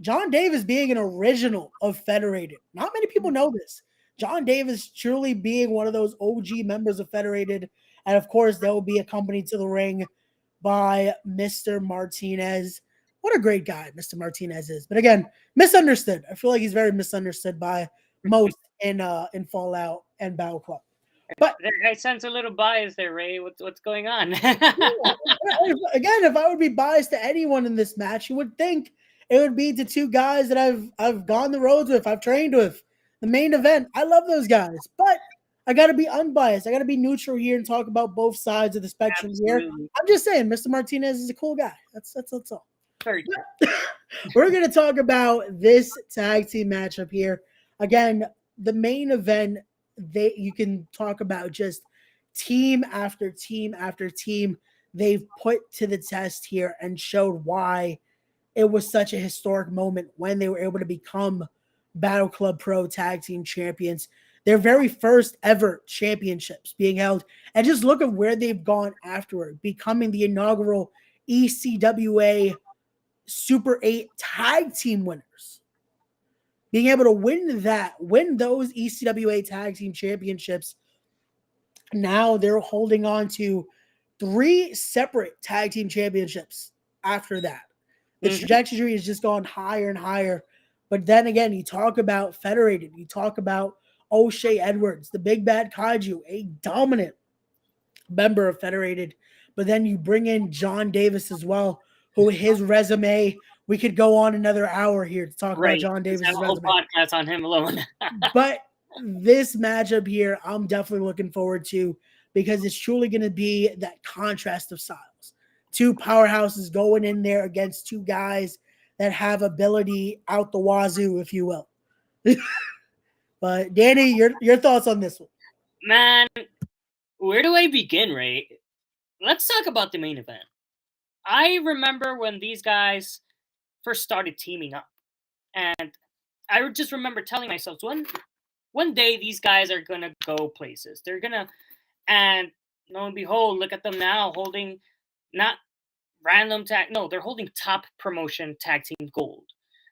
John Davis being an original of Federated. Not many people know this. John Davis truly being one of those OG members of Federated. And of course, they will be accompanied to the ring by Mr. Martinez. What a great guy Mr. Martinez is. But again, misunderstood. I feel like he's very misunderstood by most in Fallout and Battle Club. But I sense a little bias there, Ray. What's going on? again, if I would be biased to anyone in this match, you would think it would be to two guys that I've gone the roads with, I've trained with. The main event, I love those guys, but I got to be unbiased. I got to be neutral here and talk about both sides of the spectrum here. I'm just saying, Mr. Martinez is a cool guy. That's all. Very We're going to talk about this tag team matchup here. Again, the main event, you can talk about just team after team after team they've put to the test here and showed why it was such a historic moment when they were able to become Battle Club Pro Tag Team Champions. Their very first ever championships being held. And just look at where they've gone afterward, becoming the inaugural ECWA Super 8 Tag Team winners. Being able to win those ECWA Tag Team Championships. Now they're holding on to 3 separate Tag Team Championships after that. The trajectory has just gone higher and higher. But then again, you talk about Federated. You talk about O'Shea Edwards, the Big Bad Kaiju, a dominant member of Federated. But then you bring in John Davis as well, who his resume, we could go on another hour here to talk about John Davis' resume. Whole podcast on him alone. But this matchup here, I'm definitely looking forward to because it's truly going to be that contrast of styles. 2 powerhouses going in there against 2 guys that have ability out the wazoo, if you will. But Danny, your thoughts on this one? Man, where do I begin, Ray? Let's talk about the main event. I remember when these guys first started teaming up, and I just remember telling myself, one day these guys are gonna go places. They're gonna, and lo and behold, look at them now holding not random tag. No, they're holding top promotion tag team gold.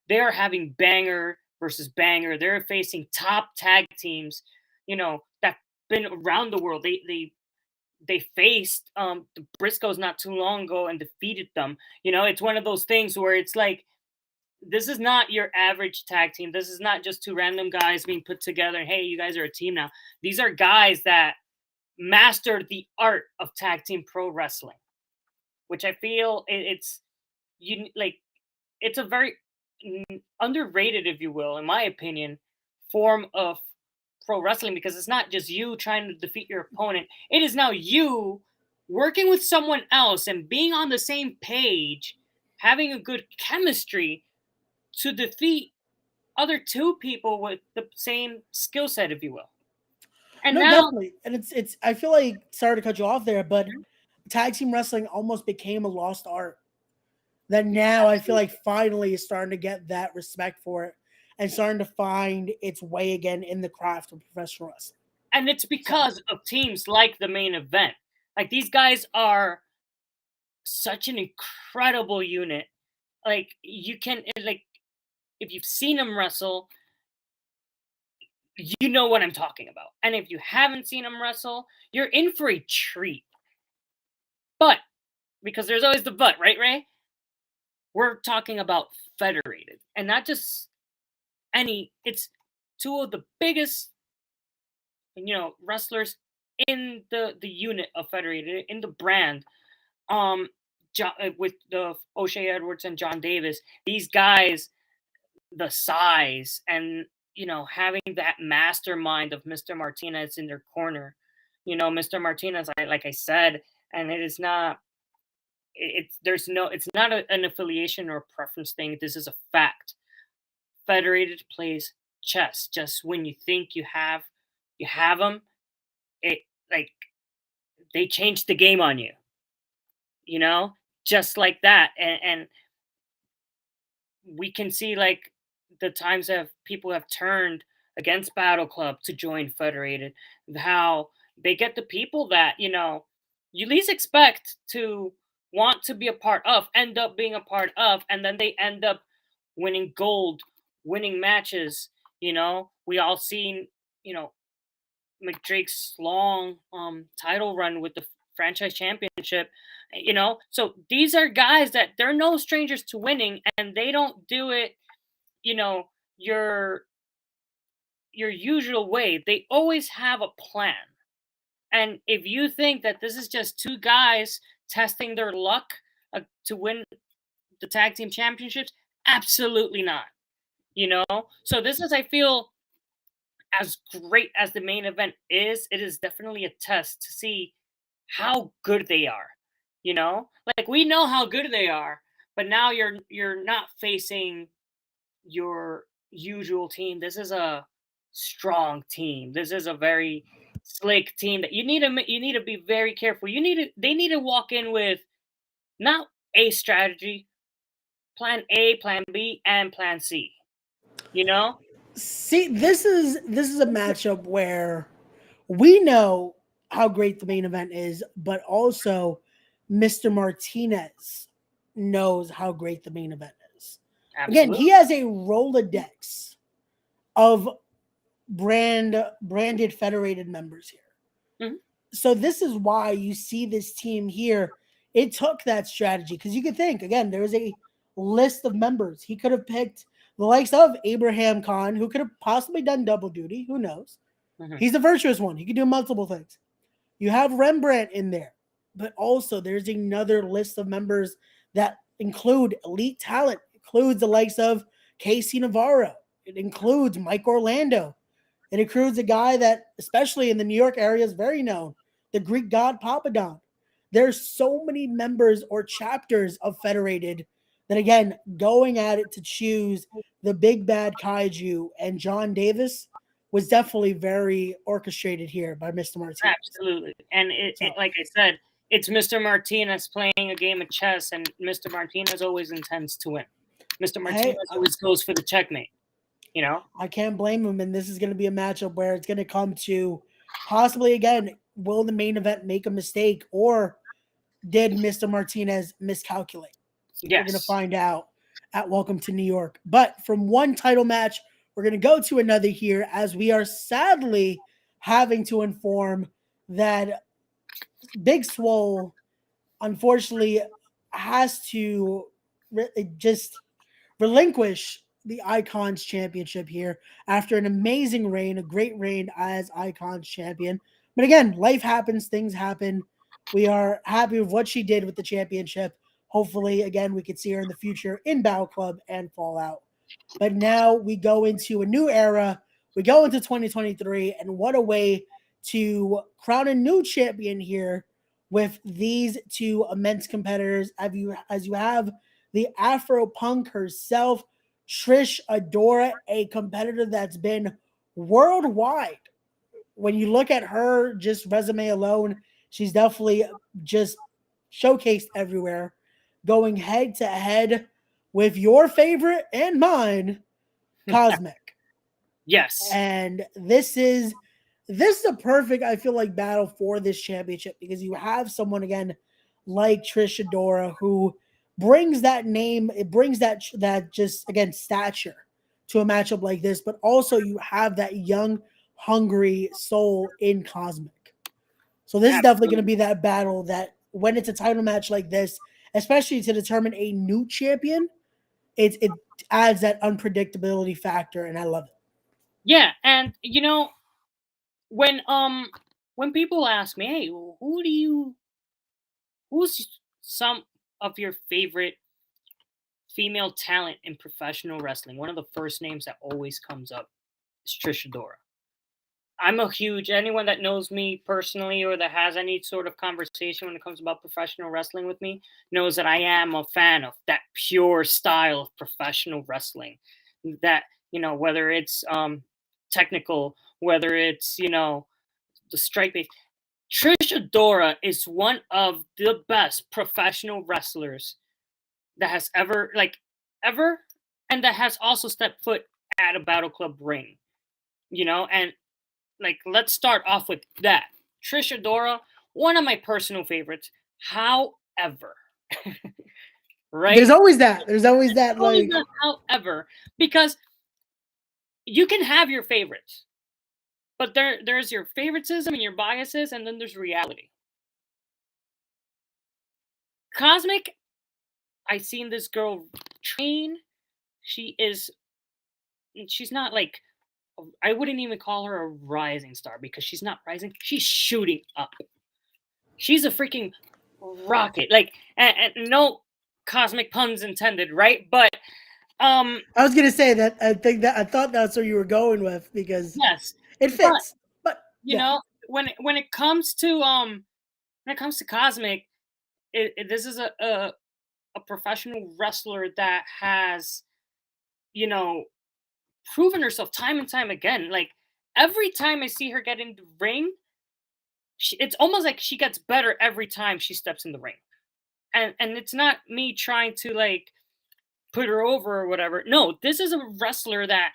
They are having banger versus banger. They're facing top tag teams, that been around the world. They faced the Briscoes not too long ago and defeated them. It's one of those things where it's like, this is not your average tag team. This is not just 2 random guys being put together. And, hey, you guys are a team now. These are guys that mastered the art of tag team pro wrestling, which I feel it's a very underrated, if you will, in my opinion, form of pro wrestling, because it's not just you trying to defeat your opponent. It is now you working with someone else and being on the same page, having a good chemistry to defeat other 2 people with the same skill set, if you will. And no, now, definitely. And it's I feel like, sorry to cut you off there, but tag team wrestling almost became a lost art. That now I feel like finally is starting to get that respect for it and starting to find its way again in the craft of professional wrestling. And it's because of teams like the main event. Like, these guys are such an incredible unit. Like, if you've seen them wrestle, you know what I'm talking about. And if you haven't seen them wrestle, you're in for a treat. But, because there's always the but, right, Ray? We're talking about Federated. And not just it's 2 of the biggest, wrestlers in the unit of Federated, in the brand. With the O'Shea Edwards and John Davis, these guys, the size and having that mastermind of Mr. Martinez in their corner. Mr. Martinez, like I said, and it is not. It's not an affiliation or a preference thing. This is a fact. Federated plays chess. Just when you think you have them, they change the game on you. Just like that, and we can see the times that people have turned against Battle Club to join Federated, how they get the people that, you least expect to want to be a part of, end up being a part of, and then they end up winning gold, winning matches. We all seen, McDrake's long title run with the franchise championship. So these are guys that they're no strangers to winning, and they don't do it, you know, your usual way. They always have a plan. And if you think that this is just two guys testing their luck to win the tag team championships, absolutely not. So this is, I feel, as great as the main event is, it is definitely a test to see how good they are. Like, we know how good they are, but now you're not facing your usual team. This is a strong team. This is a very slick team that you need to be very careful. They need to walk in with not a strategy, plan A, plan B, and plan C. See, this is a matchup where we know how great the main event is, but also Mr. Martinez knows how great the main event is. Absolutely. Again, he has a Rolodex of branded federated members here. Mhm. So this is why you see this team here. It took that strategy, because you could think, again, there was a list of members. He could have picked the likes of Abraham Khan, who could have possibly done double duty. Who knows? Mhm. He's the virtuous one. He can do multiple things. You have Rembrandt in there, but also there's another list of members that include elite talent. It includes the likes of Casey Navarro. It includes Mike Orlando. It includes a guy that, especially in the New York area, is very known, the Greek god Papadon. There's so many members or chapters of Federated that, again, going at it to choose the big bad kaiju and John Davis was definitely very orchestrated here by Mr. Martinez. Absolutely. And like I said, it's Mr. Martinez playing a game of chess, and Mr. Martinez always intends to win. Mr. Martinez always goes for the checkmate. I can't blame him, and this is going to be a matchup where it's going to come to possibly, again, will the main event make a mistake, or did Mr. Martinez miscalculate? Yes. We're going to find out at Welcome to New York. But from one title match, we're going to go to another here, as we are sadly having to inform that Big Swole, unfortunately, has to just relinquish the Icons Championship here after an amazing reign, a great reign as Icons champion. But again, life happens, things happen. We are happy with what she did with the championship. Hopefully, again, we could see her in the future in Battle Club and Fallout. But now we go into a new era. We go into 2023, and what a way to crown a new champion here with these two immense competitors. As you have the Afro Punk herself, Trish Adora, a competitor that's been worldwide. When you look at her just resume alone, she's definitely just showcased everywhere, going head to head with your favorite and mine, Cosmic. Yes. And this is a perfect, I feel like, battle for this championship, because you have someone, again, like Trish Adora, who brings that name, it brings that just, again, stature to a matchup like this, but also you have that young, hungry soul in Cosmic. So this is definitely going to be that battle that, when it's a title match like this, especially to determine a new champion, it adds that unpredictability factor, and I love it. Yeah, and when people ask me, hey, who's some of your favorite female talent in professional wrestling, one of the first names that always comes up is Trish Adora. I'm a huge, anyone that knows me personally or that has any sort of conversation when it comes about professional wrestling with me knows that I am a fan of that pure style of professional wrestling. That, whether it's technical, whether it's, the strike base. Trish Adora is one of the best professional wrestlers that has ever, and that has also stepped foot at a Battle Club ring. and like, let's start off with that. Trish Adora, one of my personal favorites. However, right? There's always that. There's always that. Always Like, a however, because you can have your favorites, but there's your favoritism and your biases, and then there's reality. Cosmic, I seen this girl train. She's not like, I wouldn't even call her a rising star because she's not rising. She's shooting up. She's a freaking rocket. Like, and no cosmic puns intended, right? But I was gonna say that. I thought that's where you were going with, because yes, it fits. But you know, when it comes to Cosmic, this is a professional wrestler that has, proven herself time and time again. Like, every time I see her get in the ring, it's almost like she gets better every time she steps in the ring. And it's not me trying to like put her over or whatever. No, this is a wrestler that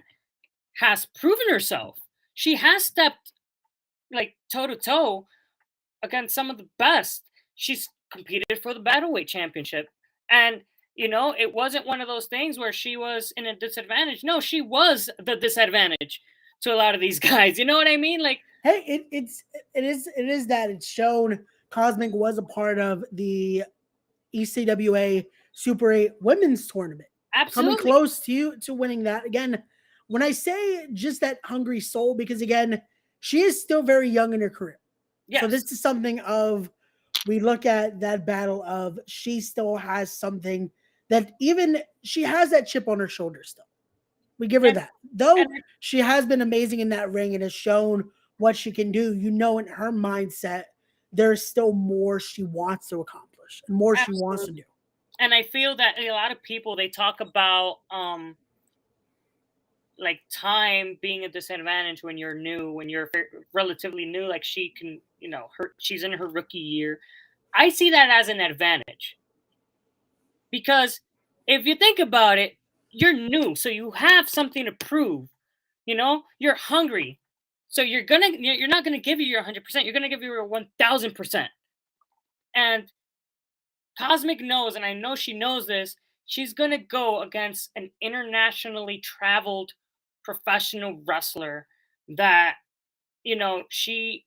has proven herself. She has stepped like toe to toe against some of the best. She's competed for the Battleweight Championship. And, it wasn't one of those things where she was in a disadvantage. No, she was the disadvantage to a lot of these guys. You know what I mean? Like, hey, it is that it's shown Cosmic was a part of the ECWA Super 8 Women's Tournament. absolutely. Coming close to winning that. Again, when I say just that hungry soul, because again, she is still very young in her career. Yes. So this is something of, we look at that battle of, she still has something that even she has that chip on her shoulder still. We give her that. Though she has been amazing in that ring and has shown what she can do, in her mindset, there's still more she wants to accomplish and more she wants to do. And I feel that a lot of people, they talk about like time being a disadvantage when you're new, when you're relatively new. Like, she can, she's in her rookie year. I see that as an advantage, because if you think about it, you're new, so you have something to prove. You're hungry, so you're not gonna give you your 100%. You're gonna give you your 1000%. And Cosmic knows, and I know she knows this, she's going to go against an internationally traveled professional wrestler that, she,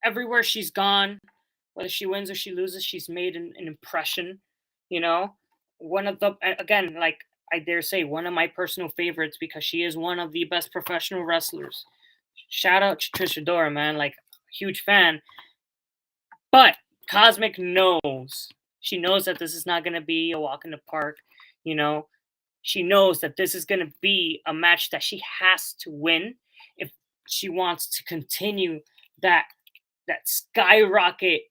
everywhere she's gone, whether she wins or she loses, she's made an impression. One of the, again, like I dare say, one of my personal favorites, because she is one of the best professional wrestlers. Shout out to Trish Adora, man. Like, huge fan. But Cosmic knows. She knows that this is not going to be a walk in the park. She knows that this is going to be a match that she has to win if she wants to continue that skyrocket.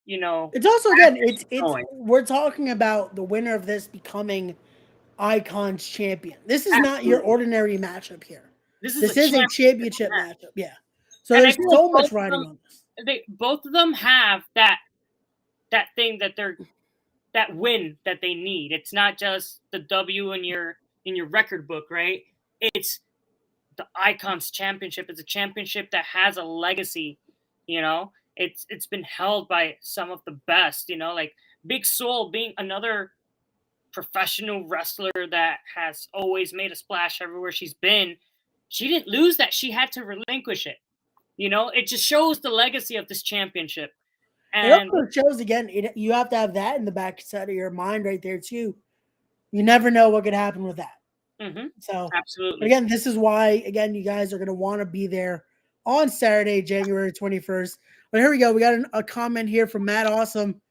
It's also, again, it's we're talking about the winner of this becoming Icon's champion. This is not your ordinary matchup here. This is a championship matchup. Yeah. So there's so much riding on this. Both of them have that thing that win that they need. It's not just the W in your record book, right? It's the Icons Championship. It's a championship that has a legacy. It's been held by some of the best. Like Big Soul being another professional wrestler that has always made a splash everywhere she's been. She didn't lose that. She had to relinquish it. It just shows the legacy of this championship. And it also shows, again, you have to have that in the back side of your mind right there too. You never know what could happen with that. Mm-hmm. So absolutely. Again, this is why, again, you guys are going to want to be there on Saturday, January 21st. But here we go. We got a comment here from Matt Awesome.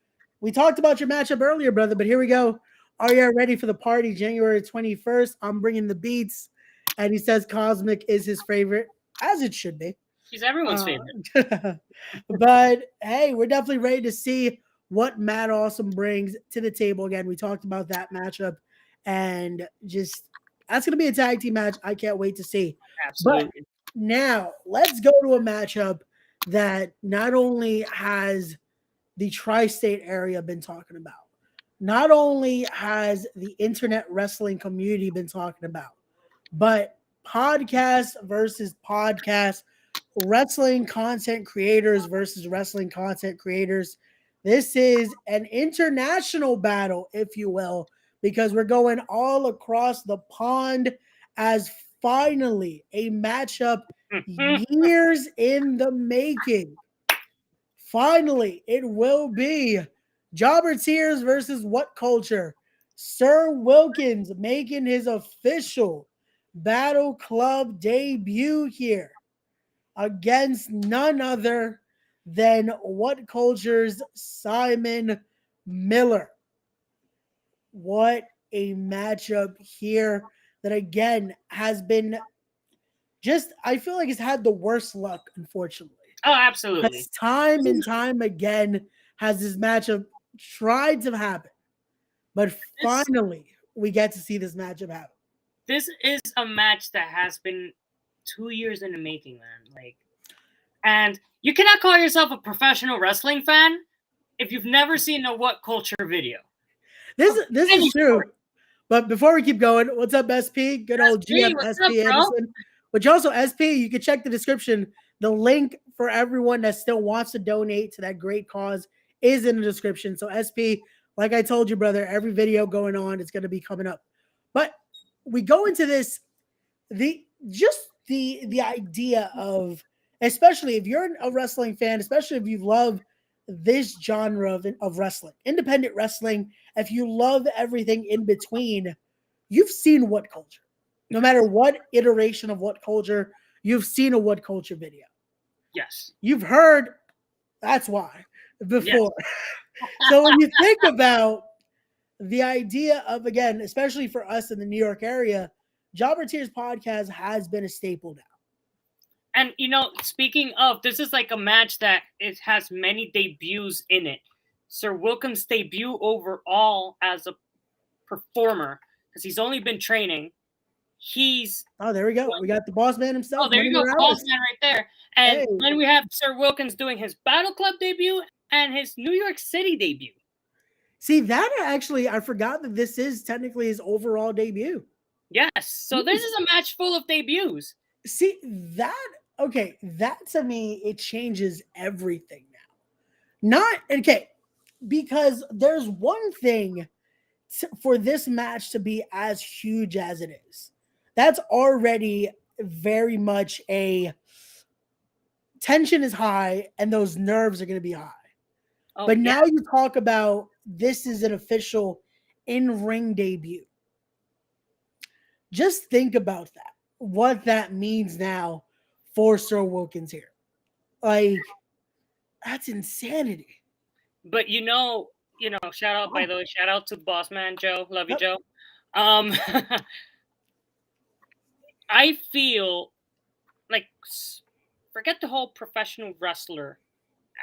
We talked about your matchup earlier, brother, but here we go. Are you ready for the party January 21st? I'm bringing the beats. And he says Cosmic is his favorite, as it should be. She's everyone's favorite. But hey, we're definitely ready to see what Matt Awesome brings to the table. Again, we talked about that matchup, and just that's going to be a tag team match. I can't wait to see. Absolutely. But now let's go to a matchup that not only has the tri-state area been talking about, not only has the internet wrestling community been talking about, but podcast versus podcast, wrestling content creators versus wrestling content creators. This is an international battle, if you will, because we're going all across the pond as finally a matchup years in the making. Finally, it will be Jobber Tears versus What Culture. Sir Wilkins making his official Battle Club debut here against none other than What Culture's Simon Miller. What a matchup here that again has been just, I feel like it's had the worst luck, unfortunately. Oh, absolutely. Because time and time again has this matchup tried to happen. But finally, we get to see this matchup happen. This is a match that has been 2 years in the making, man. Like, and you cannot call yourself a professional wrestling fan if you've never seen a What Culture video. This is true. But before we keep going, what's up, SP? Good old GM SP Anderson. Which also, SP, you can check the description. The link for everyone that still wants to donate to that great cause is in the description. So SP, like I told you, brother, every video going on is going to be coming up. But we go into this, the idea of, especially if you're a wrestling fan, especially if you love this genre of wrestling, independent wrestling, if you love everything in between, you've seen What Culture. No matter what iteration of What Culture, you've seen a What Culture video. Yes. You've heard, that's why, before. Yes. So when you think about the idea of, again, especially for us in the New York area, Jobber Tears podcast has been a staple now. And, you know, speaking of, this is like a match that it has many debuts in it. Sir Wilkins' debut overall as a performer, because he's only been training. Oh, there we go. We got the boss man himself. Oh, there you go. Boss man right there. And then we have Sir Wilkins doing his Battle Club debut and his New York City debut. See, that actually, I forgot that this is technically his overall debut. Yes. So this is a match full of debuts. See, that to me, it changes everything now. Because there's one thing for this match to be as huge as it is. That's already very much a tension is high and those nerves are going to be high. Oh, but now you talk about this is an official in-ring debut. Just think about that. What that means now for Sir Wilkins here. Like, that's insanity. But you know, shout out, by the way, shout out to Boss Man Joe. Love you, Joe. I feel like, forget the whole professional wrestler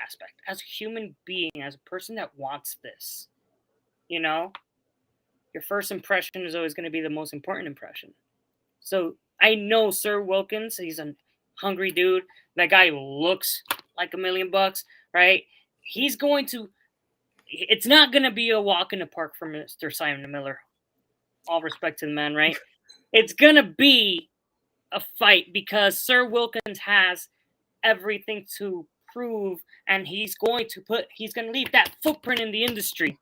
aspect. As a human being, as a person that wants this, your first impression is always going to be the most important impression. So I know Sir Wilkins, he's a hungry dude. That guy looks like $1 million, right? It's not going to be a walk in the park for Mr. Simon Miller. All respect to the man, right? It's going to be a fight because Sir Wilkins has everything to prove, and he's going to leave that footprint in the industry,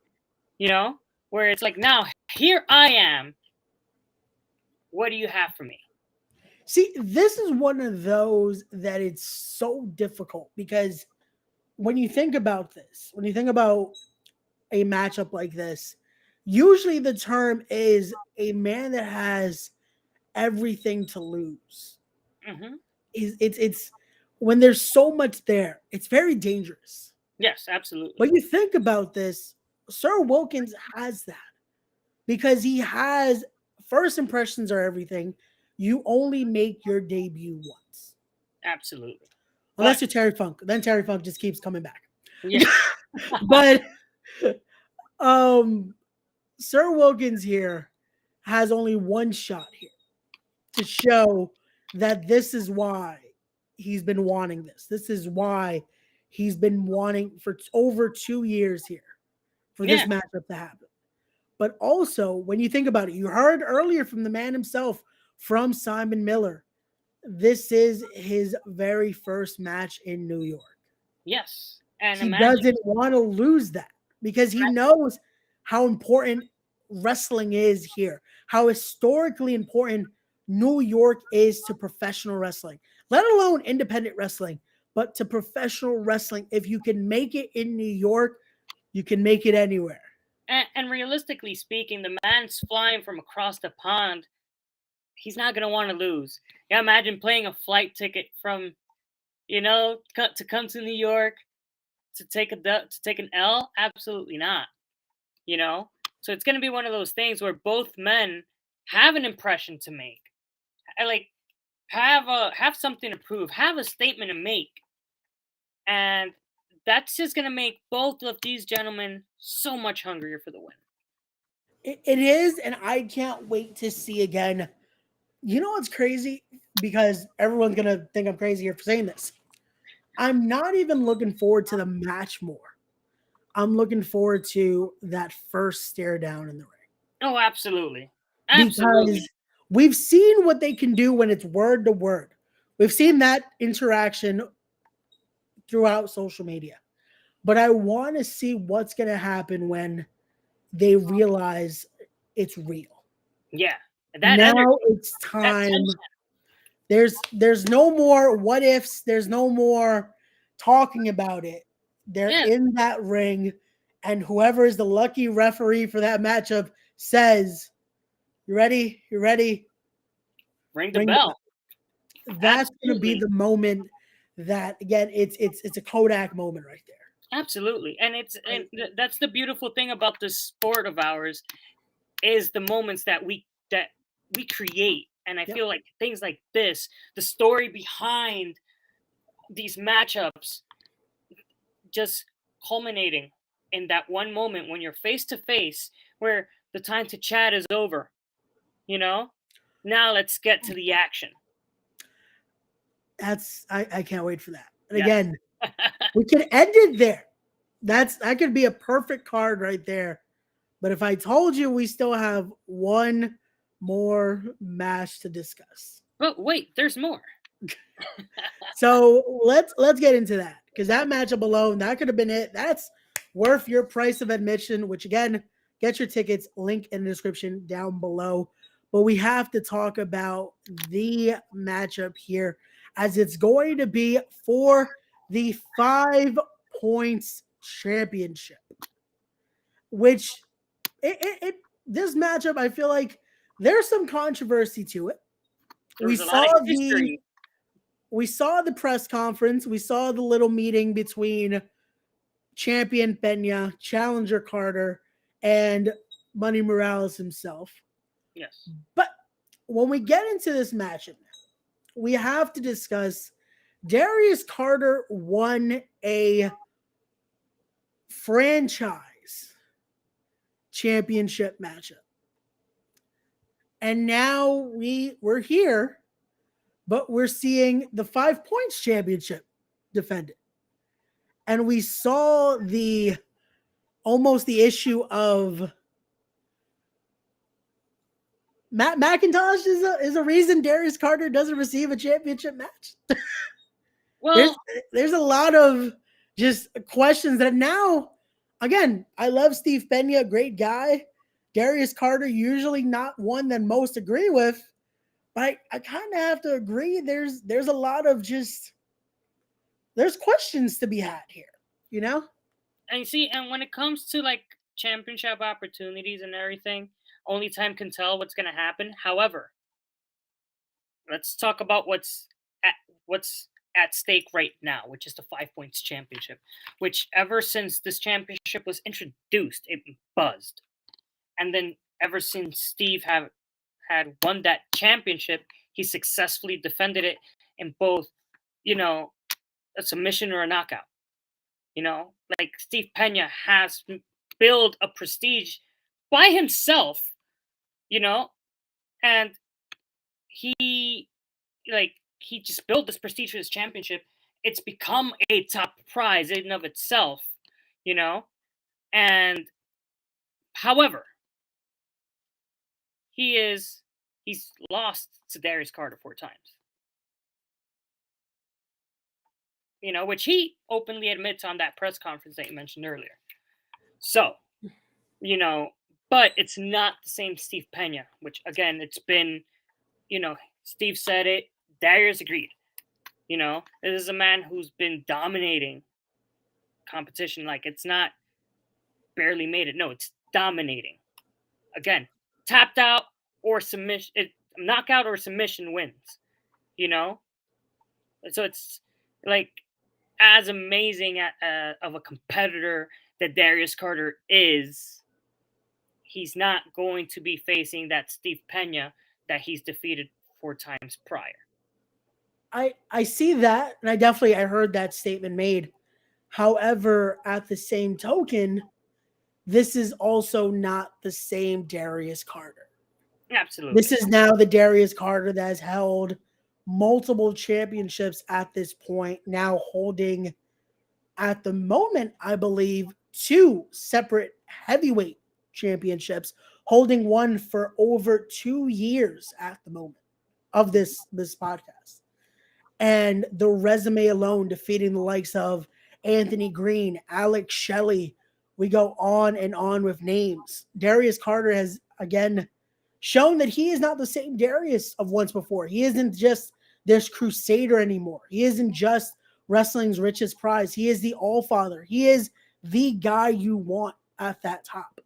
where it's like, now here I am. What do you have for me? See, this is one of those that it's so difficult because when you think about this, when you think about a matchup like this, usually the term is a man that has everything to lose. Mm-hmm. It's when there's so much there, it's very dangerous. Yes, absolutely. But you think about this, Sir Wilkins has that because he has first impressions are everything. You only make your debut once. Absolutely. Unless you're Terry Funk. Then Terry Funk just keeps coming back. Yeah. But Sir Wilkins here has only one shot here to show that this is why he's been wanting this. This is why he's been wanting for over 2 years here for this matchup to happen. But also, when you think about it, you heard earlier from the man himself, from Simon Miller. This is his very first match in New York. Yes. And He imagine, doesn't want to lose that because he knows how important wrestling is here, how historically important New York is to professional wrestling, let alone independent wrestling, but to professional wrestling. If you can make it in New York, you can make it anywhere. and realistically speaking, the man's flying from across the pond. He's not going to want to lose. Yeah, imagine playing a flight ticket from, to come to New York to take an L. Absolutely not. So it's going to be one of those things where both men have an impression to make. I like have something to prove, have a statement to make, and that's just going to make both of these gentlemen so much hungrier for the win. It is, and I can't wait to see again. You know what's crazy? Because everyone's gonna think I'm crazy here for saying this. I'm not even looking forward to the match more. I'm looking forward to that first stare down in the ring. Oh, absolutely. Absolutely. Because we've seen what they can do when it's word to word. We've seen that interaction throughout social media. But I want to see what's going to happen when they realize it's real. Yeah. Now energy, it's time. There's no more what ifs. There's no more talking about it. They're in that ring, and whoever is the lucky referee for that matchup says, "You ready? You ready? Ring the bell." That's going to be the moment that, again, it's a Kodak moment right there. Absolutely, and that's the beautiful thing about this sport of ours is the moments that we create. And I feel like things like this, the story behind these matchups, just culminating in that one moment when you're face to face, where the time to chat is over. Now let's get to the action. I can't wait for that. And again, we can end it there. That could be a perfect card right there. But if I told you we still have one more match to discuss. But wait, there's more. So let's get into that, because that matchup alone, that could have been it. That's worth your price of admission, which again, get your tickets, link in the description down below. But we have to talk about the matchup here, as it's going to be for the 5 points championship, which this matchup, I feel like there's some controversy to it. We saw the press conference. We saw the little meeting between champion Pena, challenger Carter, and Money Morales himself. Yes. But when we get into this matchup, we have to discuss Darius Carter won a franchise championship matchup. And now we're here, but we're seeing the 5 points championship defended. And we saw almost the issue of Matt McIntosh is a reason Darius Carter doesn't receive a championship match. Well, there's a lot of just questions that now, again, I love Steve Pena, great guy. Darius Carter, usually not one that most agree with, but I kind of have to agree. There's a lot of there's questions to be had here, And you see, and when it comes to like championship opportunities and everything, only time can tell what's going to happen. However, let's talk about what's at stake right now, which is the 5 points championship, which ever since this championship was introduced, it buzzed. And then ever since Steve had won that championship, he successfully defended it in both, a submission or a knockout. Like Steve Pena has built a prestige by himself, and he just built this prestige for his championship. It's become a top prize in and of itself, and however, he is he's lost to Darius Carter 4 times. Which he openly admits on that press conference that you mentioned earlier. So, but it's not the same Steve Pena, which again, it's been, Steve said it, Darius agreed. This is a man who's been dominating competition. Like, it's not barely made it. No, it's dominating. Again, tapped out or submission, knockout or submission wins. So it's like, as amazing of a competitor that Darius Carter is, he's not going to be facing that Steve Pena that he's defeated 4 times prior. I see that, and I heard that statement made. However, at the same token, this is also not the same Darius Carter. Absolutely. This is now the Darius Carter that has held multiple championships at this point, now holding, at the moment, I believe, 2 separate heavyweight championships, holding one for over 2 years at the moment of this podcast. And the resume alone, defeating the likes of Anthony Green, Alex Shelley, we go on and on with names. Darius Carter has, again, shown that he is not the same Darius of once before. He isn't just this crusader anymore. He isn't just wrestling's richest prize. He is the all-father. He is the guy you want at that top.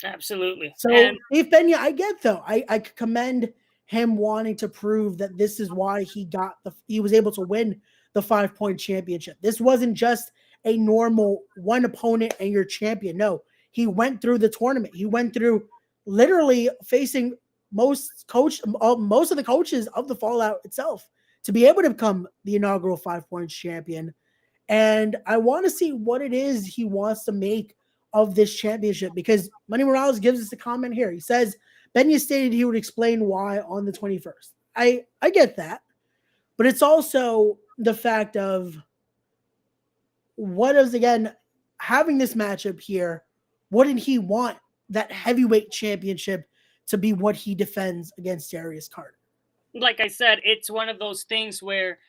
Absolutely. So, Steve Pena, I get, though. I commend him wanting to prove that this is why he was able to win the 5-point championship. This wasn't just a normal one opponent and you're champion. No, he went through the tournament. He went through literally facing most of the coaches of the Fallout itself to be able to become the inaugural 5-point champion. And I want to see what it is he wants to make of this championship, because Manny Morales gives us a comment here. He says, Pena stated he would explain why on the 21st. I get that, but it's also the fact of what is, again, having this matchup here, wouldn't he want that heavyweight championship to be what he defends against Darius Carter? Like I said, it's one of those things where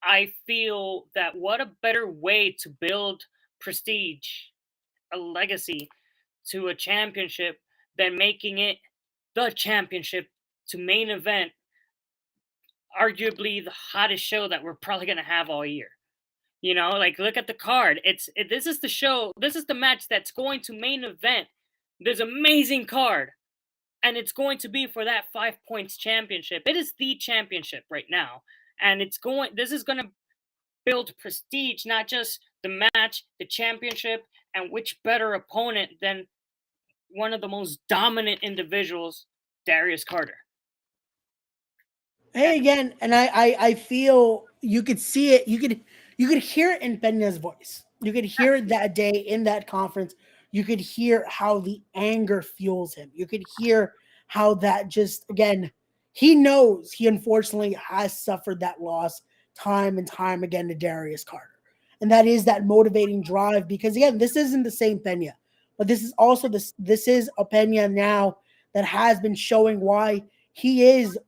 I feel that what a better way to build prestige, a legacy to a championship than making it the championship to main event, arguably the hottest show that we're probably going to have all year. Like, look at the card. This is the show. This is the match that's going to main event. There's amazing card, and it's going to be for that 5 points championship. It is the championship right now, and this is going to build prestige, not just the match, the championship, and which better opponent than one of the most dominant individuals, Darius Carter. Hey, again, and I feel you could see it. You could hear it in Pena's voice. You could hear it that day in that conference. You could hear how the anger fuels him. You could hear how that just, again, he knows he unfortunately has suffered that loss time and time again to Darius Carter. And that is that motivating drive, because, again, this isn't the same Pena, but this is also this is a Pena now that has been showing why he is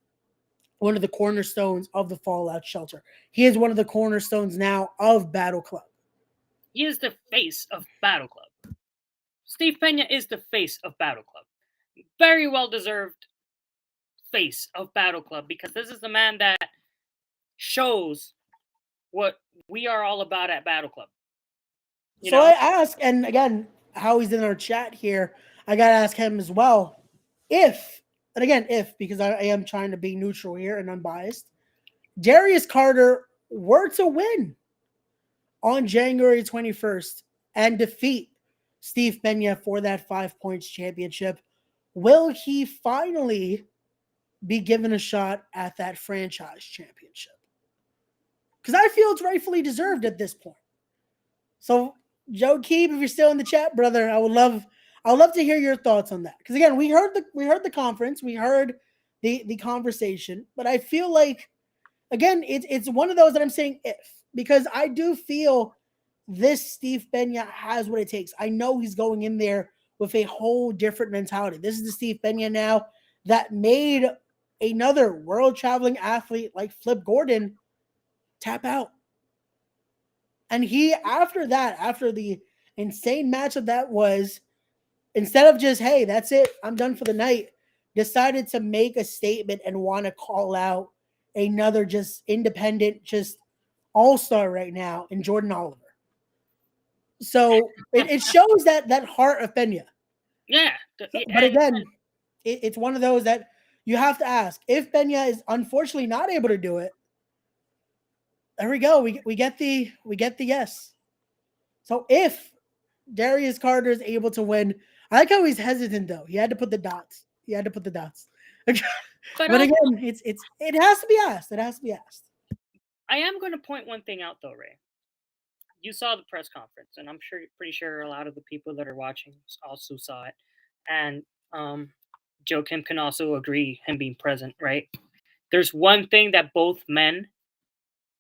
one of the cornerstones of the Fallout shelter. He is one of the cornerstones now of Battle Club. He is the face of Battle Club. Steve Pena is the face of Battle Club. Very well-deserved face of Battle Club, because this is the man that shows what we are all about at Battle Club. I ask, and again, Howie's in our chat here, I got to ask him as well, if, because I am trying to be neutral here and unbiased, Darius Carter were to win on January 21st and defeat Steve Pena for that 5 points championship, will he finally be given a shot at that franchise championship? Because I feel it's rightfully deserved at this point. So, Joe Keeb, if you're still in the chat, brother, I would love to hear your thoughts on that. Because, again, we heard the conference, we heard the conversation, but I feel like, again, it's one of those that I'm saying if, because I do feel this Steve Pena has what it takes. I know he's going in there with a whole different mentality. This is the Steve Pena now that made another world traveling athlete like Flip Gordon tap out. And he, after that, after the insane matchup that was, instead of just, hey, that's it, I'm done for the night, decided to make a statement and want to call out another just independent, just all-star right now in Jordan Oliver. So it shows that heart of Pena. Yeah. But again, it's one of those that you have to ask. If Pena is unfortunately not able to do it, there we go. We get the yes. So if Darius Carter is able to win, I like how he's hesitant though. He had to put the dots. But But again, it has to be asked. It has to be asked. I am going to point one thing out though, Ray. You saw the press conference, and I'm pretty sure a lot of the people that are watching also saw it. And Joe Kim can also agree, him being present, right? There's one thing that both men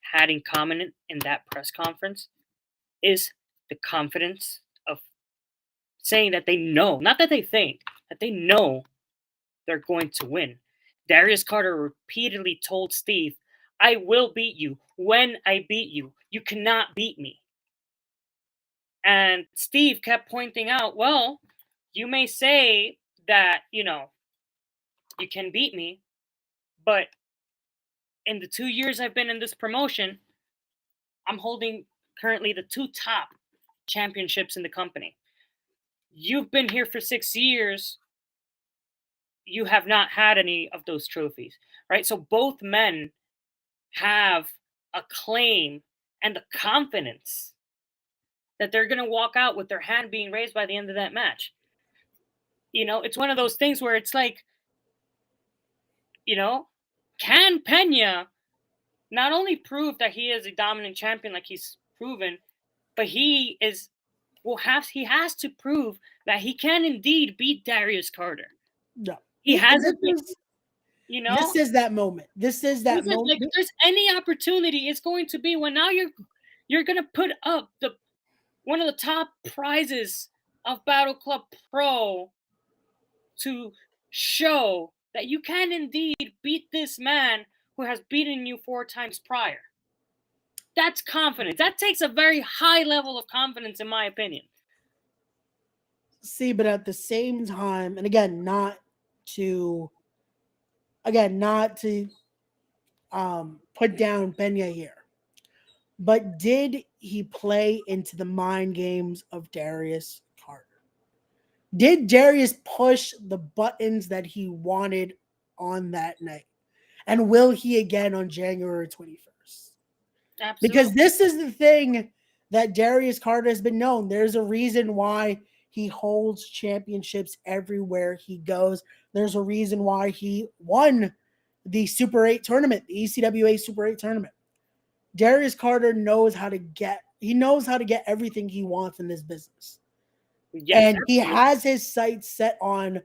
had in common in that press conference is the confidence of saying that they know, not that they think, that they know they're going to win. Darius Carter repeatedly told Steve, I will beat you. When I beat you, you cannot beat me. And Steve kept pointing out, well, you may say that, you can beat me, but in the 2 years I've been in this promotion, I'm holding currently the 2 top championships in the company. You've been here for 6 years. You have not had any of those trophies, right? So both men have a claim and the confidence that they're going to walk out with their hand being raised by the end of that match. It's one of those things where it's like, can Pena not only prove that he is a dominant champion like he's proven, but he has to prove that he can indeed beat Darius Carter. No. He hasn't. This is that moment. This is that moment. Like, if there's any opportunity, it's going to be when now you're going to put up one of the top prizes of Battle Club Pro to show that you can indeed beat this man who has beaten you 4 times prior. That's confidence. That takes a very high level of confidence, in my opinion. See, but at the same time, and again, not to put down Pena here, but did he play into the mind games of Darius Carter? Did Darius push the buttons that he wanted on that night? And will he again on January 21st? Absolutely. Because this is the thing that Darius Carter has been known. There's a reason why he holds championships everywhere he goes. There's a reason why he won the Super 8 tournament, the ECWA Super 8 tournament. Darius Carter knows how to get everything he wants in this business. Yes, and absolutely. He has his sights set on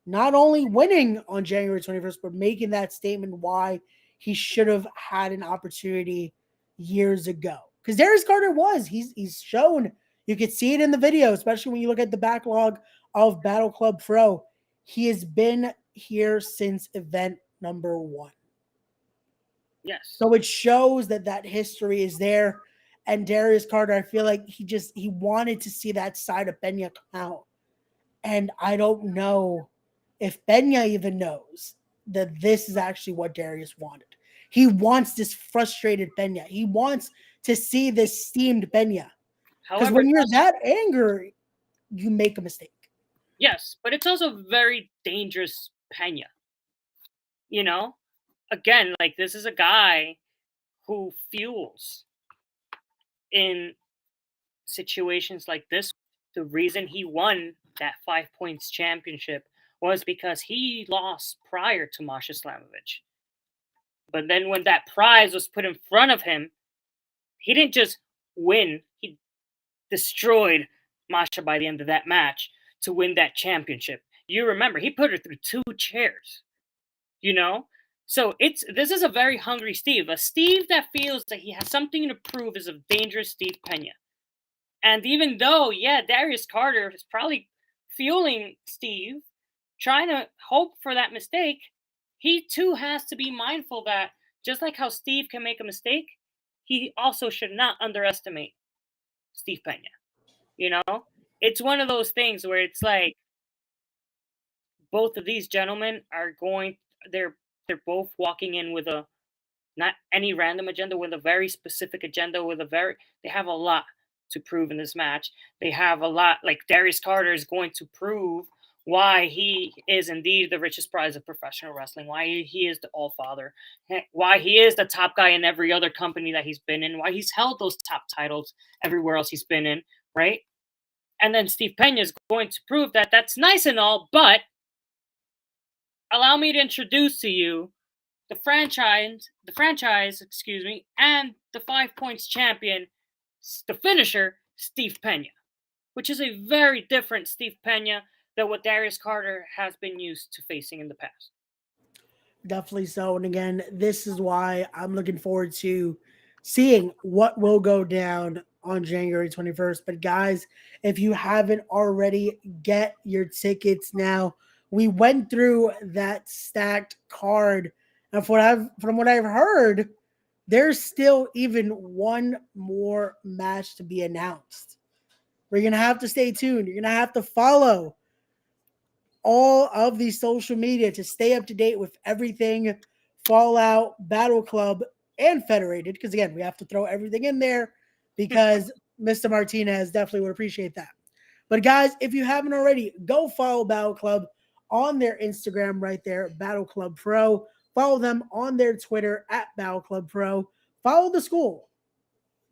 not only winning on January 21st, but making that statement why he should have had an opportunity years ago. Because Darius Carter he's shown, you could see it in the video, especially when you look at the backlog of Battle Club Pro. He has been here since event number 1. Yes. So it shows that history is there. And Darius Carter, I feel like he wanted to see that side of Pena come out. And I don't know if Pena even knows that this is actually what Darius wanted. He wants this frustrated Pena. He wants to see this steamed Pena. Because when you're that angry, you make a mistake. Yes, but it's also very dangerous Pena. Again, like, this is a guy who fuels in situations like this. The reason he won that 5 points championship was because he lost prior to Masha Slamovich. But then when that prize was put in front of him, he didn't just win. He destroyed Masha by the end of that match to win that championship. You remember, he put her through 2 chairs. So this is a very hungry Steve. A Steve that feels that he has something to prove is a dangerous Steve Pena. And even though, Darius Carter is probably fueling Steve, trying to hope for that mistake, he too has to be mindful that just like how Steve can make a mistake, he also should not underestimate Steve Pena. You know, it's one of those things where it's like both of these gentlemen are going. They're both walking in with a not any random agenda, with a very specific agenda. They have a lot to prove in this match. They have a lot. Like Darius Carter is going to prove why he is indeed the richest prize of professional wrestling, why he is the all father, why he is the top guy in every other company that he's been in, why he's held those top titles everywhere else he's been in, right? And then Steve Pena is going to prove that that's nice and all, but allow me to introduce to you the franchise, excuse me, and the 5 points champion, the finisher, Steve Pena, which is a very different Steve Pena than what Darius Carter has been used to facing in the past. Definitely so. And again, this is why I'm looking forward to seeing what will go down on January 21st. But guys, if you haven't already, get your tickets now. We went through that stacked card, and from what I've heard, there's still even one more match to be announced. We're gonna have to stay tuned. You're gonna have to follow all of the social media to stay up to date with everything Fallout, Battle Club, and Federated. Because again, we have to throw everything in there because Mr. Martinez definitely would appreciate that. But guys, if you haven't already, go follow Battle Club on their Instagram right there, Battle Club Pro. Follow them on their Twitter at Battle Club Pro. Follow the school,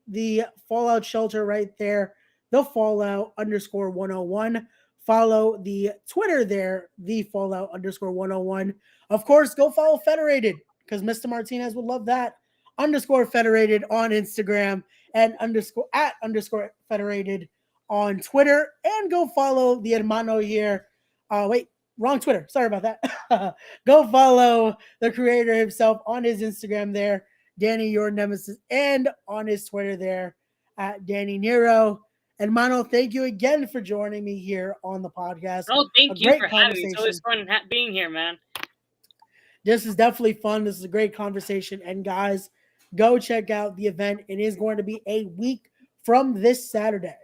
the Fallout Shelter right there, the Fallout underscore 101. Follow the Twitter there, the Fallout underscore 101. Of course, go follow Federated because Mr. Martinez would love that. Underscore Federated on Instagram and underscore Federated on Twitter. And go follow the hermano here. Wait, wrong Twitter. Sorry about that. Go follow the creator himself on his Instagram there, Danny Your Nemesis, and on his Twitter there at Danny Nero. And Mano, thank you again for joining me here on the podcast. Oh, thank you for having me. It's always fun being here, man. This is definitely fun. This is a great conversation. And guys, go check out the event. It is going to be a week from this Saturday.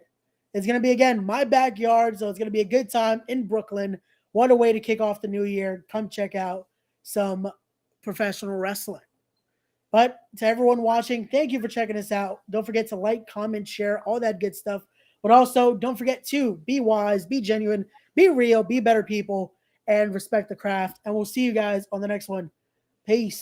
It's going to be, again, my backyard. So it's going to be a good time in Brooklyn. What a way to kick off the new year. Come check out some professional wrestling. But to everyone watching, thank you for checking us out. Don't forget to like, comment, share, all that good stuff. But also, don't forget to be wise, be genuine, be real, be better people, and respect the craft. And we'll see you guys on the next one. Peace.